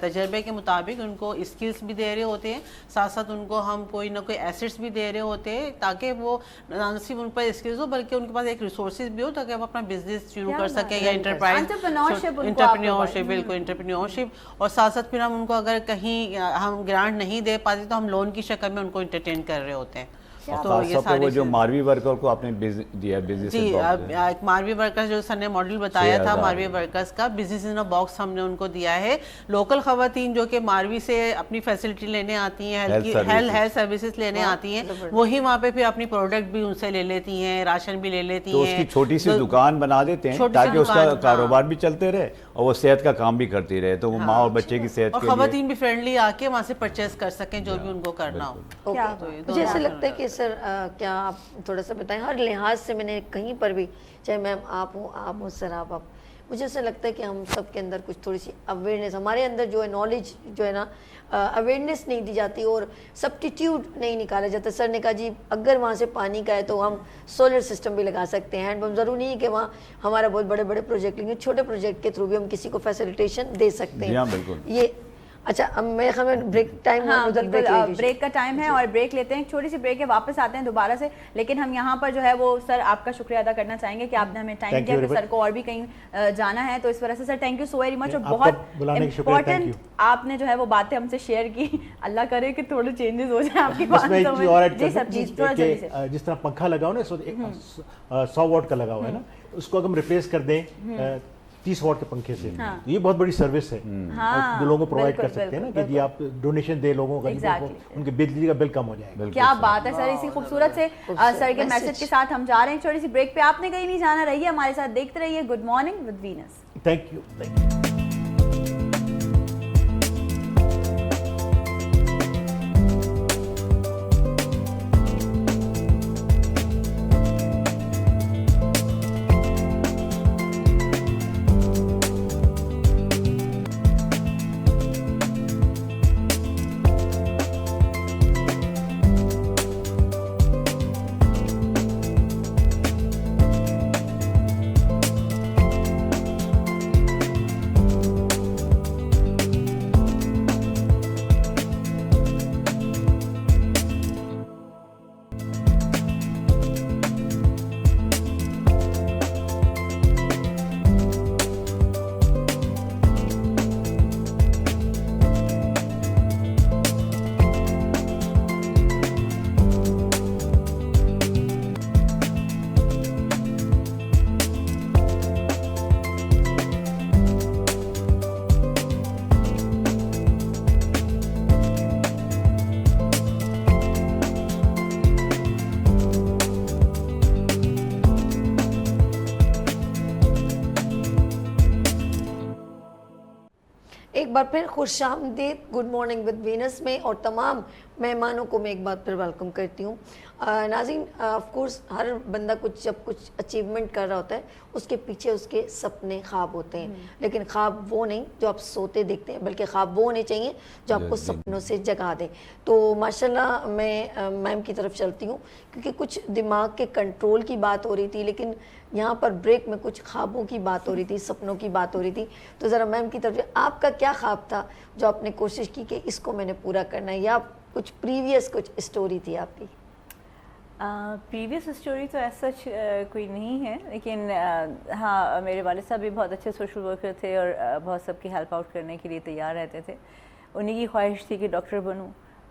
तजर्बे के मुताबिक उनको स्किल्स भी दे रहे होते हैं, साथ साथ उनको हम कोई ना कोई एसेट्स भी दे रहे होते हैं, ताकि वो न सिर्फ उन पर स्किल्स हो बल्कि उनके पास एक रिसोर्सेज भी हो, ताकि हम अपना बिजनेस शुरू कर सकें या इंटरप्राइज बिल्कुल इंटरप्रेन्योरशिप। और साथ साथ फिर हम उनको अगर कहीं हम ग्रांट नहीं दे पाते तो हम लोन की शक्ल में उनको एंटरटेन कर रहे होते हैं। तो ये सारे वो जो मारवी वर्कर को आपने दिया बिजनेस जी, एक मारवी वर्कर्स जो सर ने मॉडल बताया था, मारवी वर्कर्स का बिजनेस इन अ बॉक्स हमने उनको दिया है। लोकल खवातीन जो कि मारवी से अपनी फैसिलिटी लेने आती हैं, हेल्थ सर्विसेज लेने आती हैं, वही वहाँ पे फिर अपनी प्रोडक्ट भी उनसे ले लेती हैं, राशन भी ले लेती हैं, उसकी छोटी सी दुकान बना देते हैं ताकि उसका कारोबार भी चलते रहे और वो सेहत का काम भी करती रहे, तो वो माँ और बच्चे की सेहत और खवातीन भी फ्रेंडली आके वहाँ से परचेज कर सकें जो भी उनको करना हो। मुझे ऐसा लगता है कि सर क्या आप थोड़ा सा बताएं, हर लिहाज से मैंने कहीं पर भी, चाहे मैम आप हो सर आप, मुझे ऐसा लगता है कि हम सब के अंदर कुछ थोड़ी सी अवेयरनेस, हमारे अंदर जो है नॉलेज जो है ना, अवेयरनेस नहीं दी जाती और सब्स्टिट्यूट नहीं निकाला जाता। सर ने कहा जी अगर वहाँ से पानी का है तो हम सोलर सिस्टम भी लगा सकते हैं, हैंडपम्प, ज़रूरी नहीं है कि वहाँ हमारा बहुत बड़े बड़े प्रोजेक्ट लेंगे, छोटे प्रोजेक्ट के थ्रू भी हम किसी को फैसिलिटेशन दे सकते हैं। ये अच्छा, अब मेरे ख्याल में ब्रेक टाइम, ब्रेक का टाइम है और ब्रेक लेते हैं, छोटी सी ब्रेक है, वापस आते हैं दोबारा से। लेकिन हम यहाँ पर जो है वो सर आपका शुक्रिया अदा करना चाहेंगे कि आपने हमें टाइम दिया, कि सर को और भी कहीं जाना है, तो इस वजह से sir thank you so very much. और बहुत इम्पोर्टेंट आपने जो है वो बातें हमसे शेयर की, अल्लाह करे कि थोड़े चेंजेस हो जाए आपकी बातों में। जी सर, जी थोड़ा जल्दी से। जिस तरह पंखा लगा हो ना 100 वाट का लगा हुआ है ना, उसको अगर हम रिप्लेस कर दें 30 वाट के पंखे से, ये बहुत बड़ी सर्विस है, जो लोगों को प्रोवाइड कर सकते हैं ना, कि जी आप डोनेशन दे लोगों को, उनके बिजली का बिल कम हो जाएगा। क्या बात है सर, इसी खूबसूरत से सर के मैसेज के साथ हम जा रहे हैं छोटी सी ब्रेक पे। आपने कहीं नहीं जाना, रहिए हमारे साथ, देखते रहिए good morning with Venus. Thank you. बार फिर खुश आमदीद गुड मॉर्निंग विद वीनस में, और तमाम मेहमानों को मैं एक बार फिर वेलकम करती हूँ। नाज़रीन, ऑफ कोर्स हर बंदा जब कुछ अचीवमेंट कर रहा होता है उसके पीछे उसके सपने ख्वाब होते हैं, लेकिन ख्वाब वो नहीं जो आप सोते देखते हैं, बल्कि ख्वाब वो होने चाहिए जो आपको सपनों से जगा दे। तो माशाल्लाह मैं मैम की तरफ चलती हूँ, क्योंकि कुछ दिमाग के कंट्रोल की बात हो रही थी, लेकिन यहाँ पर ब्रेक में कुछ ख्वाबों की बात हो रही थी, सपनों की बात हो रही थी। तो ज़रा मैम की तरफ, आपका क्या ख्वाब था जो आपने कोशिश की कि इसको मैंने पूरा करना है, या कुछ प्रीवियस कुछ स्टोरी थी आपकी? प्रीवियस स्टोरी तो ऐसा कोई नहीं है, लेकिन हाँ, मेरे वालिद साहब भी बहुत अच्छे सोशल वर्कर थे और बहुत सबकी हेल्प आउट करने के लिए तैयार रहते थे। उन्हीं की ख्वाहिश थी कि डॉक्टर बनूं,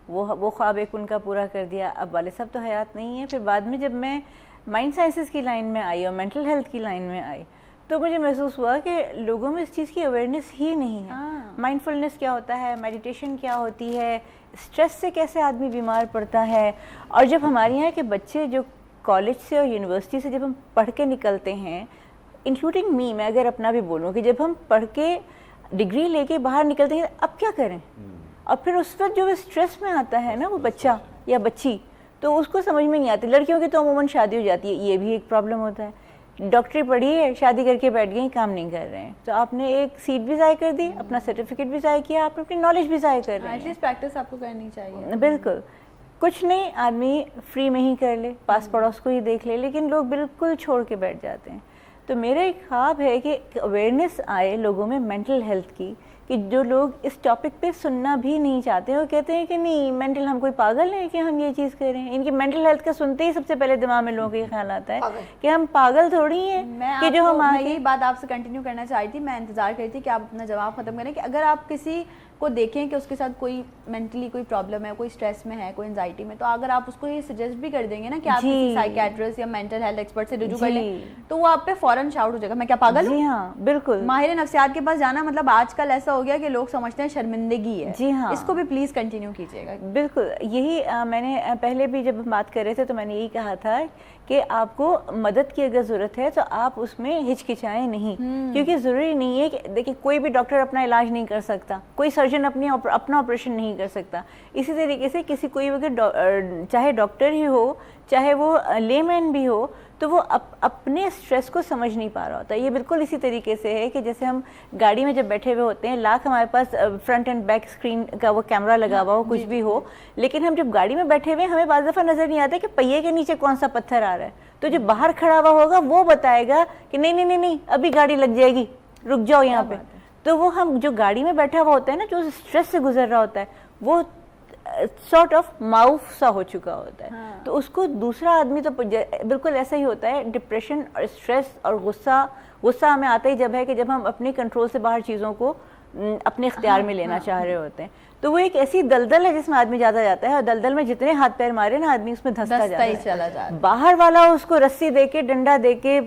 वो ख्वाब एक उनका पूरा कर दिया। अब वालिद साहब तो हयात नहीं है। फिर बाद में जब मैं माइंड साइंसेस की लाइन में आई और मेंटल हेल्थ की लाइन में आई, तो मुझे महसूस हुआ कि लोगों में इस चीज़ की अवेयरनेस ही नहीं है। माइंडफुलनेस क्या होता है, मेडिटेशन क्या होती है, स्ट्रेस से कैसे आदमी बीमार पड़ता है। और जब हमारे यहाँ के बच्चे जो कॉलेज से और यूनिवर्सिटी से जब हम पढ़ के निकलते हैं, इंक्लूडिंग मी, मैं अगर अपना भी बोलूँ कि जब हम पढ़ के डिग्री लेके बाहर निकलते हैं, अब क्या करें, और फिर उस वक्त जो वो स्ट्रेस में आता है ना वो बच्चा या बच्ची, तो उसको समझ में नहीं आती। लड़कियों की तो अमूमन शादी हो जाती है, ये भी एक प्रॉब्लम होता है। डॉक्टरी पढ़ी है, शादी करके बैठ गई, काम नहीं कर रहे हैं, तो आपने एक सीट भी ज़ाय कर दी, अपना सर्टिफिकेट भी ज़ाय किया, आपने अपनी नॉलेज भी ज़ाय कर रहे हैं। एटलीस्ट प्रैक्टिस आपको करनी चाहिए। बिल्कुल, कुछ नहीं, आदमी फ्री में ही कर ले, पास पड़ोस को ही देख ले, लेकिन लोग बिल्कुल छोड़ के बैठ जाते हैं। तो मेरा एक ख्वाब है कि अवेयरनेस आए लोगों में मेंटल हेल्थ की, कि जो लोग इस टॉपिक पे सुनना भी नहीं चाहते, वो कहते हैं कि नहीं मेंटल, हम कोई पागल हैं कि हम ये चीज़ करें। इनकी मेंटल हेल्थ का सुनते ही सबसे पहले दिमाग में लोगों को ये ख्याल आता है कि हम पागल थोड़ी हैं कि जो हम मैं यही बात आपसे कंटिन्यू करना चाह रही थी। मैं इंतज़ार कर रही थी कि आप अपना जवाब ख़त्म करें कि अगर आप किसी को देखें कि उसके साथ कोई मेंटली कोई प्रॉब्लम है, कोई स्ट्रेस में है, कोई एंजाइटी में, तो अगर आप उसको ये सजेस्ट भी कर देंगे ना कि आप किसी साइकियाट्रिस्ट या मेंटल हेल्थ एक्सपर्ट से रुजू कर लें, तो वो आप पे फौरन शाउट हो जाएगा, मैं क्या पागल हूँ? जी हाँ, बिल्कुल। माहिर नफ्सियात के पास जाना मतलब आजकल ऐसा हो गया कि लोग समझते हैं शर्मिंदगी है। जी हाँ, इसको भी प्लीज़ कंटिन्यू कीजिएगा। बिल्कुल, यही मैंने पहले भी जब हम बात कर रहे थे तो मैंने यही कहा था कि आपको मदद की अगर ज़रूरत है तो आप उसमें हिचकिचाएं नहीं, क्योंकि ज़रूरी नहीं है कि देखिए कोई भी डॉक्टर अपना इलाज नहीं कर सकता, कोई सर्जन अपना ऑपरेशन नहीं कर सकता। इसी तरीके से किसी कोई अगर चाहे डॉक्टर ही हो, चाहे वो लेमैन भी हो, तो वो अपने स्ट्रेस को समझ नहीं पा रहा होता। ये बिल्कुल इसी तरीके से है कि जैसे हम गाड़ी में जब बैठे हुए होते हैं, लाख हमारे पास फ्रंट एंड बैक स्क्रीन का वो कैमरा लगा हुआ हो, कुछ भी हो, लेकिन हम जब गाड़ी में बैठे हुए हमें बाज़ दफ़ा नज़र नहीं आता कि पहिए के नीचे कौन सा पत्थर आ रहा है। तो जो बाहर खड़ा हुआ होगा वो बताएगा कि नहीं नहीं नहीं नहीं, अभी गाड़ी लग जाएगी, रुक जाओ यहाँ पे। तो वो हम जो गाड़ी में बैठा हुआ होता है ना, जो स्ट्रेस से गुजर रहा होता है, वो सॉर्ट ऑफ माउफ सा हो चुका होता है। हाँ। तो उसको दूसरा आदमी तो बिल्कुल ऐसा ही होता है। डिप्रेशन और स्ट्रेस और गुस्सा हमें आता ही जब है कि जब हम अपने कंट्रोल से बाहर चीज़ों को अपने इख्तियार में लेना चाह रहे होते हैं। तो वो एक ऐसी दलदल है जिसमें आदमी ज़्यादा जाता है, और दलदल में जितने हाथ पैर मारे ना आदमी उसमें धंसता जाता है। बाहर वाला उसको रस्सी दे के, डंडा दे के,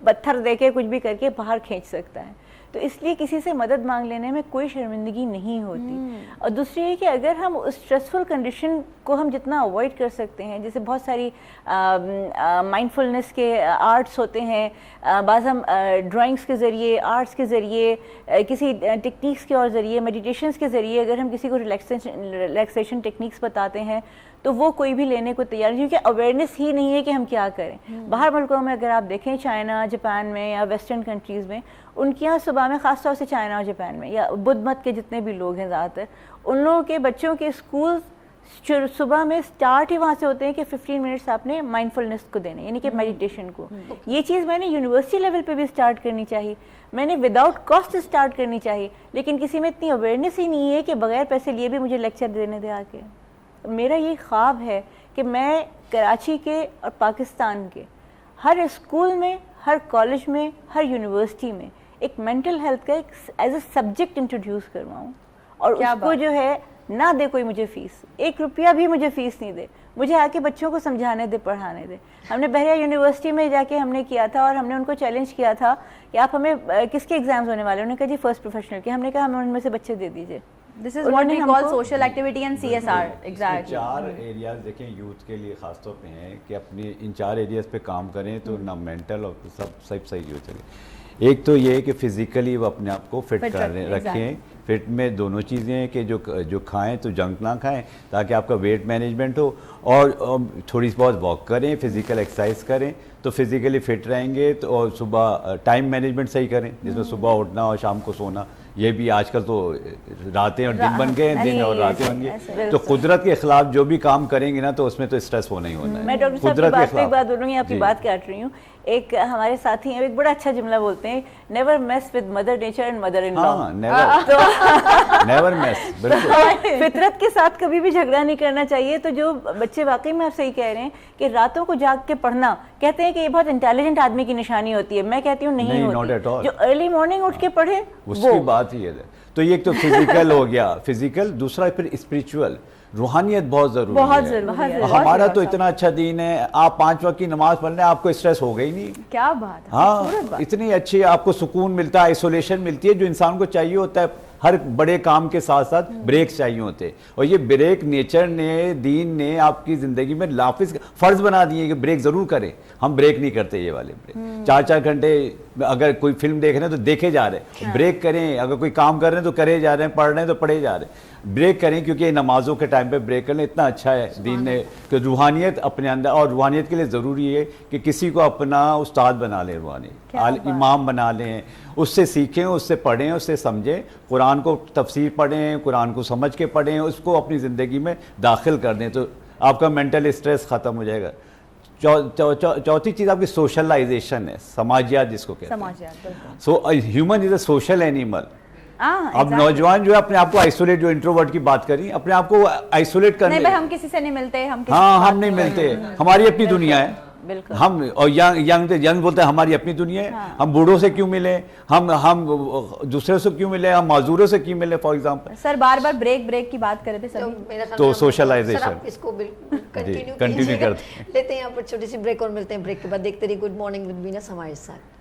पत्थर दे के, कुछ भी करके बाहर खींच सकता है। तो इसलिए किसी से मदद मांग लेने में कोई शर्मिंदगी नहीं होती। और दूसरी है कि अगर हम उस स्ट्रेसफुल कंडीशन को हम जितना अवॉइड कर सकते हैं, जैसे बहुत सारी माइंडफुलनेस के आर्ट्स होते हैं, बाज़ हम ड्राइंग्स के ज़रिए, आर्ट्स के ज़रिए, किसी टेक्निक्स के और ज़रिए, मेडिटेशंस के ज़रिए अगर हम किसी को रिलैक्सेशन टेक्निक्स बताते हैं तो वो कोई भी लेने को तैयार नहीं, क्योंकि अवेयरनेस ही नहीं है कि हम क्या करें। बाहर मुल्कों में अगर आप देखें, चाइना, जापान में या वेस्टर्न कंट्रीज़ में, उनके यहाँ सुबह में, ख़ास तौर से चाइना और जापान में या बुद्ध मत के जितने भी लोग हैं ज़्यादातर, उन लोगों के बच्चों के स्कूल सुबह में स्टार्ट ही वहाँ से होते हैं कि 15 मिनट्स आपने माइंडफुलनेस को देने, यानी कि मेडिटेशन को। ये चीज़ मैंने यूनिवर्सिटी लेवल पे भी स्टार्ट करनी चाहिए, मैंने विदाउट कॉस्ट स्टार्ट करनी चाहिए, लेकिन किसी में इतनी अवेयरनेस ही नहीं है कि बगैर पैसे लिए भी मुझे लेक्चर देने दे आके। मेरा ये ख्वाब है कि मैं कराची के और पाकिस्तान के हर स्कूल में, हर कॉलेज में, हर यूनिवर्सिटी में एक मेंटल हेल्थ का एक एज अ सब्जेक्ट इंट्रोड्यूस करवाऊँ, और उसको जो है ना दे कोई मुझे फ़ीस, 1 रुपया भी मुझे फ़ीस नहीं दे, मुझे आके बच्चों को समझाने दे, पढ़ाने दे। हमने बहरिया यूनिवर्सिटी में जाके हमने किया था, और हमने उनको चैलेंज किया था कि आप हमें किसके एग्जाम्स होने वाले, उन्होंने कहा जी फर्स्ट प्रोफेशनल के। हमने कहा हमें उनमें से बच्चे दे दीजिए। This is what we call social activity and CSR. Exactly. 4 areas देखें यूथ के लिए खास तौर पे हैं कि अपनी इन 4 एरियाज पे काम करें तो ना मेंटल और सब सही हो सके। एक तो ये है कि फिज़िकली वो अपने आप को फिट कर रखें, फिट में दोनों चीज़ें हैं कि जो खाएं तो जंक ना खाएं ताकि आपका वेट मैनेजमेंट हो, और थोड़ी बहुत वॉक करें, फिज़िकल एक्सरसाइज करें तो फिज़िकली फिट रहेंगे। तो और सुबह टाइम मैनेजमेंट सही करें, जिसमें सुबह उठना और शाम को सोना, ये भी आजकल तो रातें और दिन बन गए हैं, दिन और रातें बन गए। तो कुदरत के खिलाफ जो भी काम करेंगे ना तो उसमें तो स्ट्रेस होना ही होना है। मैं डॉक्टर साहब की बात पे एक बात बोलूँगी, आपकी बात काट रही हूँ। एक हमारे साथी हैं, एक बड़ा अच्छा जुमला बोलते हैं, never mess with mother nature and mother in law. Never mess, बिल्कुल। फितरत के साथ कभी भी झगड़ा नहीं करना चाहिए। तो जो बच्चे, वाकई में आप सही कह रहे हैं कि रातों को जाग के पढ़ना, कहते हैं कि ये बहुत इंटेलिजेंट आदमी की निशानी होती है, मैं कहती हूँ नहीं होती। जो अर्ली मॉर्निंग उठ के पढ़े उसकी बात ही है। तो ये एक तो फिजिकल हो गया, फिजिकल, दूसरा फिर स्पिरिचुअल, रूहानियत बहुत जरूरी है। बहुत जरूरी है। हमारा तो इतना अच्छा दीन है, आप 5 वक्त की नमाज पढ़ लें आपको स्ट्रेस होगा ही नहीं। क्या बात है। हाँ, इतनी अच्छी आपको सुकून मिलता है, आइसोलेशन मिलती है जो इंसान को चाहिए होता है। हर बड़े काम के साथ साथ ब्रेक चाहिए होते हैं, और ये ब्रेक नेचर ने, दीन ने आपकी ज़िंदगी में लाफिज फ़र्ज़ बना दिए कि ब्रेक ज़रूर करें। हम ब्रेक नहीं करते, ये वाले ब्रेक 4-4 घंटे अगर कोई फिल्म देख रहे हैं तो देखे जा रहे हैं, ब्रेक करें। अगर कोई काम कर रहे हैं तो करे जा रहे हैं, पढ़ रहे हैं तो पढ़े जा रहे हैं। ब्रेक करें, क्योंकि नमाजों के टाइम पे ब्रेक करना इतना अच्छा है दीन ने कि रूहानियत अपने अंदर, और रूहानियत के लिए ज़रूरी है कि किसी को अपना उस्ताद बना लें, रूहानी इमाम बना लें, उससे सीखें, उससे पढ़ें, उससे समझें, कुरान को तफसीर पढ़ें, कुरान को समझ के पढ़ें, उसको अपनी ज़िंदगी में दाखिल कर दें तो आपका मेंटल स्ट्रेस ख़त्म हो जाएगा। चौथी चीज़ आपकी सोशलाइजेशन है, समाजियात जिसको कहते हैं। So human is a social animal. अब नौजवान जो है अपने आप को आइसोलेट, जो इंट्रोवर्ट की बात करी, अपने आप को आइसोलेट करने, नहीं भाई हम किसी से नहीं मिलते, हम नहीं मिलते, हमारी अपनी दुनिया है। हम और यंग बोलते हैं हमारी अपनी दुनिया है। हम बूढ़ों से क्यों मिले, हम दूसरे से क्यों मिले, हम माजूरों से क्यों मिले, फॉर एग्जांपल। सर बार बार ब्रेक की बात कर रहे थे सभी, तो सोशलाइजेशन इसको कंटिन्यू करते हैं। लेते हैं यहाँ पर छोटी सी ब्रेक और मिलते हैं ब्रेक के बाद। देखते रहिए गुड मॉर्निंग विद वीनस हमारे साथ।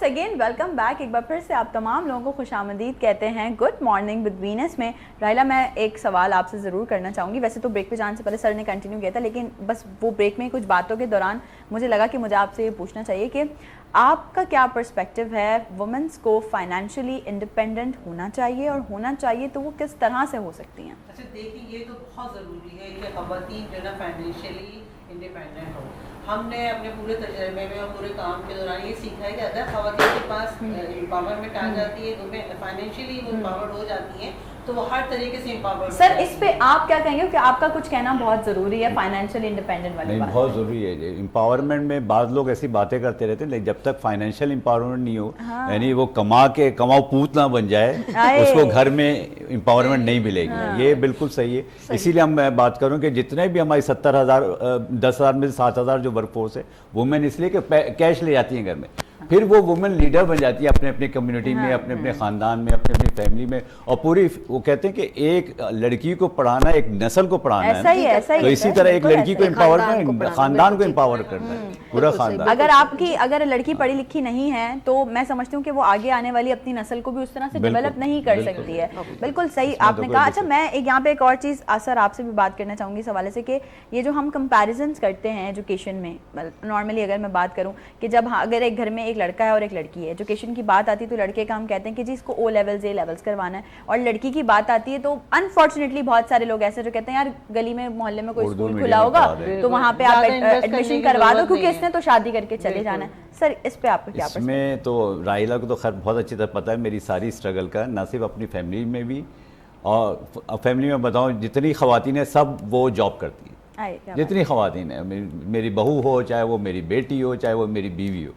Again welcome back. एक बार फिर से आप तमाम लोगों को खुशामदीद कहते हैं गुड मॉर्निंग विद वीनस में। राहिला, मैं एक सवाल आपसे ज़रूर करना चाहूँगी। वैसे तो ब्रेक पे जाने से पहले सर ने कंटिन्यू किया था, लेकिन बस वो ब्रेक में कुछ बातों के दौरान मुझे लगा कि मुझे आपसे ये पूछना चाहिए कि आपका क्या पर्सपेक्टिव है, वुमेंस को फाइनेंशियली इंडिपेंडेंट होना चाहिए, और होना चाहिए तो वो किस तरह से हो सकती हैं? अच्छा देखिए, ये तो बहुत ज़रूरी है कि ख़वातीन जो है ना फाइनेंशियली इंडिपेंडेंट हो। हमने अपने पूरे तजर्बे में और पूरे काम के दौरान ये सीखा है कि अगर ख़वातीन के पास एम्पावरमेंट आ जाती है, तो फाइनेंशियली वो एम्पावर्ड हो जाती हैं, तो वो हर तरीके से एम्पावर्ड। सर इस पे आप क्या कहेंगे कि आपका कुछ कहना बहुत ज़रूरी है फाइनेंशियल इंडिपेंडेंट वाली बात? बहुत ज़रूरी है। एम्पावरमेंट में बाद लोग ऐसी बातें करते रहते हैं, लेकिन जब तक फाइनेंशियल एम्पावरमेंट नहीं हो, यानी वो कमाओ पूत ना बन जाए, उसको घर में एम्पावरमेंट नहीं मिलेगी। ये बिल्कुल सही है। इसीलिए मैं बात करूँ कि जितने भी हमारी 70,000 10,000 में से 7,000 जो वर्कफोर्स है, वुमेन इसलिए कि कैश ले जाती हैं घर में, फिर वो वुमेन लीडर बन जाती है अपने अपने कम्युनिटी में, अपने अपने ख़ानदान में, अपने अपनी फैमिली में, और पूरी वो कहते हैं कि एक लड़की को पढ़ाना एक नस्ल को पढ़ाना है, तो इसी तरह एक लड़की को एम्पावर करना, खानदान को एम्पावर करना है, पूरा खानदान। अगर लड़की पढ़ी लिखी नहीं है तो मैं समझती हूँ कि वो आगे आने वाली अपनी नस्ल को भी उस तरह से डेवलप नहीं कर सकती है। बिल्कुल सही आपने कहा। अच्छा मैं यहाँ पे एक और चीज़ सर आपसे भी बात करना चाहूँगी इस हवाले से कि ये जो हम कंपैरिजन्स करते हैं एजुकेशन में, नॉर्मली अगर मैं बात करूँ कि जब अगर एक घर में ایک لڑکا ہے اور ایک لڑکی ہے. ایجوکیشن کی بات آتی ہے تو لڑکے کا ہم کہتے ہیں کہ جی اس کو او لیولز اے لیولز کروانا ہے, اور لڑکی کی بات آتی ہے تو انفارچونیٹلی بہت سارے لوگ ایسے جو کہتے ہیں یار گلی میں محلے میں کوئی اسکول کھلا ہوگا تو وہاں پہ آپ ایڈمیشن کروا دو کیونکہ اس نے تو شادی کر کے چلے جانا ہے. سر اس پہ آپ کو کیا اس میں تو راحیلہ کو تو خیر بہت اچھی طرح پتہ ہے میری ساری اسٹرگل کا, نہ صرف اپنی فیملی میں بھی, اور فیملی میں بتاؤں جتنی خواتین ہیں سب وہ جاب کرتی ہیں, جتنی خواتین ہیں, میری بہو ہو, چاہے وہ میری بیٹی ہو, چاہے وہ میری بیوی ہو,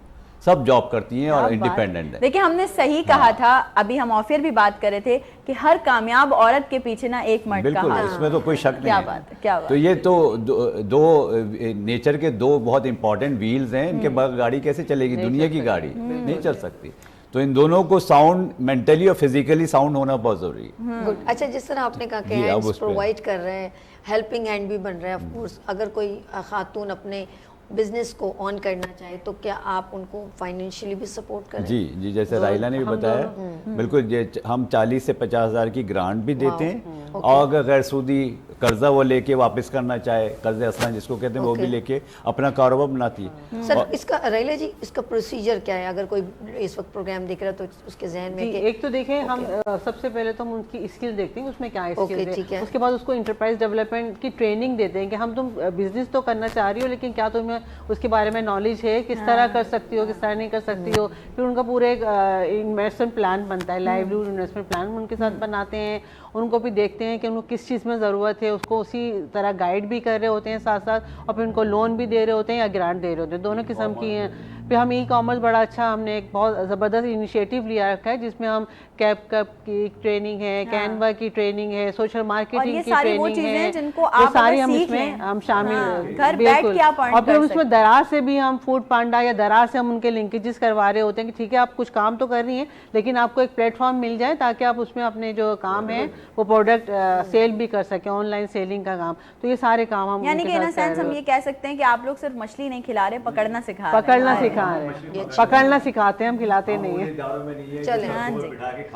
سب جاب کرتی ہیں اور انڈیپینڈنٹ ہیں. دیکھیں ہم نے صحیح کہا تھا, ابھی ہم آفیر بھی بات کر رہے تھے کہ ہر کامیاب عورت کے پیچھے نا ایک مرد کا بالکل, اس میں تو کوئی شک نہیں ہے. کیا بات ہے, کیا بات. تو یہ تو دو نیچر کے دو بہت امپورٹنٹ ویلز ہیں, ان کے بغیر گاڑی کیسے چلے گی, دنیا کی گاڑی نہیں چل سکتی. تو ان دونوں کو ساؤنڈ مینٹلی اور فزیکلی ساؤنڈ ہونا بہت ضروری ہے. گڈ. اچھا جس طرح آپ نے کہا کہ ہینڈس پرووائڈ کر رہے ہیں, ہیلپنگ ہینڈ بھی بن رہے ہیں, آف کورس اگر کوئی خاتون اپنے بزنس کو آن کرنا چاہے تو کیا آپ ان کو فائنینشلی بھی سپورٹ کریں؟ جی جی, جیسے راحیلہ نے بھی بتایا, بالکل ہم 40 سے 50,000 کی گرانٹ بھی دیتے ہیں, اور اگر غیر سودی قرضہ وہ لے کے واپس کرنا چاہے, قرض اصلاً جس کو کہتے ہیں, وہ بھی لے کے اپنا کاروبار بناتی ہے. سر اس کا راحیلہ جی اس کا پروسیجر کیا ہے, اگر کوئی اس وقت پروگرام دیکھ رہا ہے تو اس کے ذہن میں کہ ایک تو دیکھیں ہم سب سے پہلے تو ہم ان کی اسکل دیکھتے ہیں اس میں کیا اسکل ہے, اس کے بعد اس کو انٹرپرائز ڈیولپمنٹ کی ٹریننگ دیتے ہیں کہ ہم تم بزنس تو کرنا چاہ رہی ہو لیکن کیا تمہیں اس کے بارے میں نالج ہے, کس طرح کر سکتی ہو, کس طرح نہیں کر سکتی ہو. پھر ان کا پورا ایک انویسٹمنٹ پلان بنتا ہے, لائیولیہوڈ انویسٹمنٹ پلان ان کے ساتھ بناتے ہیں, ان کو بھی دیکھتے ہیں کہ ان کو کس چیز میں ضرورت ہے, اس کو اسی طرح گائیڈ بھی کر رہے ہوتے ہیں ساتھ ساتھ, اور پھر ان کو لون بھی دے رہے ہوتے ہیں یا گرانٹ دے رہے ہوتے ہیں, دونوں قسم کی ہیں. پھر ہم ای کامرس بڑا اچھا, ہم نے ایک بہت زبردست انیشیٹو لیا رکھا ہے جس میں ہم کیپ کپ کی ٹریننگ ہے, کینوا کی ٹریننگ ہے, سوشل مارکیٹنگ کی ٹریننگ ہے, یہ ساری ہم اس میں ہم شامل, بالکل. اور پھر اس میں دراز سے بھی ہم فوڈ پانڈا یا دراز سے ہم ان کے لنکیجز کروا رہے ہوتے ہیں کہ ٹھیک ہے آپ کچھ کام تو کر رہی ہیں لیکن آپ کو ایک پلیٹ فارم مل جائے تاکہ آپ اس میں اپنے جو کام ہے وہ پروڈکٹ سیل بھی کر سکیں, آن لائن سیلنگ کا کام. تو یہ سارے کام ہم, یعنی کہ ان سینس ہم یہ کہہ سکتے ہیں کہ آپ لوگ صرف مچھلی نہیں کھلا رہے, پکڑنا سکھا رہے, پکڑنا سکھاتے ہیں, ہم کھلاتے نہیں ہیں. چلیں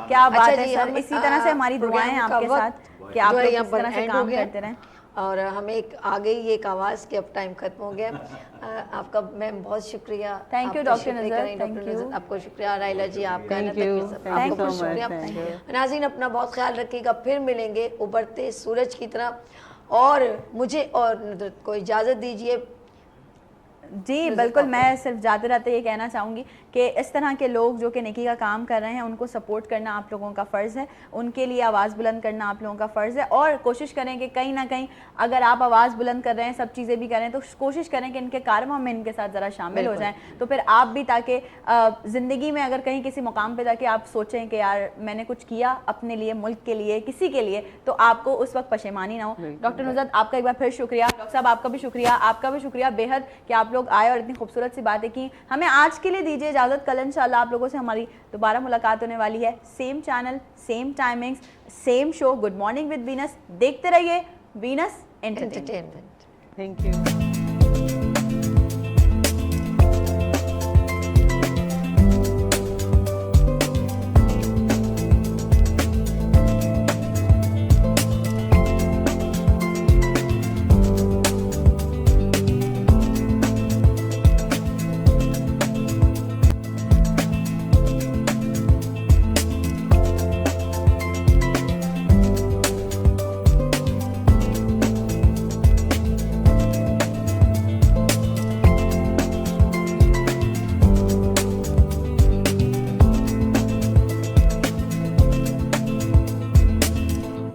کیا بات ہے سر, اسی طرح سے ہماری دعائیں آپ کے ساتھ کہ آپ لوگ اس طرح سے کام کرتے رہیں. اور ہمیں ایک آ گئی ایک آواز کہ اب ٹائم ختم ہو گیا. آپ کا میم بہت شکریہ. تھینک یو ڈاکٹر نظر, تھینک یو. آپ کو شکریہ راحیلہ جی, آپ کا آپ کو بہت شکریہ. ناظرین اپنا بہت خیال رکھیے گا, پھر ملیں گے ابھرتے سورج کی طرح, اور مجھے اور ندرت کو اجازت دیجیے. جی بالکل, میں صرف جاتے رہتے یہ کہنا چاہوں گی کہ اس طرح کے لوگ جو کہ نیکی کا کام کر رہے ہیں ان کو سپورٹ کرنا آپ لوگوں کا فرض ہے, ان کے لیے آواز بلند کرنا آپ لوگوں کا فرض ہے, اور کوشش کریں کہ کہیں نہ کہیں اگر آپ آواز بلند کر رہے ہیں, سب چیزیں بھی کر رہے ہیں, تو کوشش کریں کہ ان کے کارواں میں ان کے ساتھ ذرا شامل ہو جائیں, تو پھر آپ بھی تاکہ زندگی میں اگر کہیں کسی مقام پہ جا کے آپ سوچیں کہ یار میں نے کچھ کیا اپنے لیے, ملک کے لیے, کسی کے لیے, تو آپ کو اس وقت پشیمانی نہ ہو. ڈاکٹر نظرت آپ کا ایک بار پھر شکریہ. ڈاکٹر صاحب آپ کا بھی شکریہ, آپ کا بھی شکریہ بے حد کہ آپ لوگ آئے اور اتنی خوبصورت سی باتیں کی. ہمیں آج کے لیے دیجیے اجازت, کل انشاءاللہ آپ لوگوں سے ہماری دوبارہ ملاقات ہونے والی ہے, same channel, same timings, same show, good morning with Venus. دیکھتے رہیے وینس انٹرٹینمنٹ. Thank you.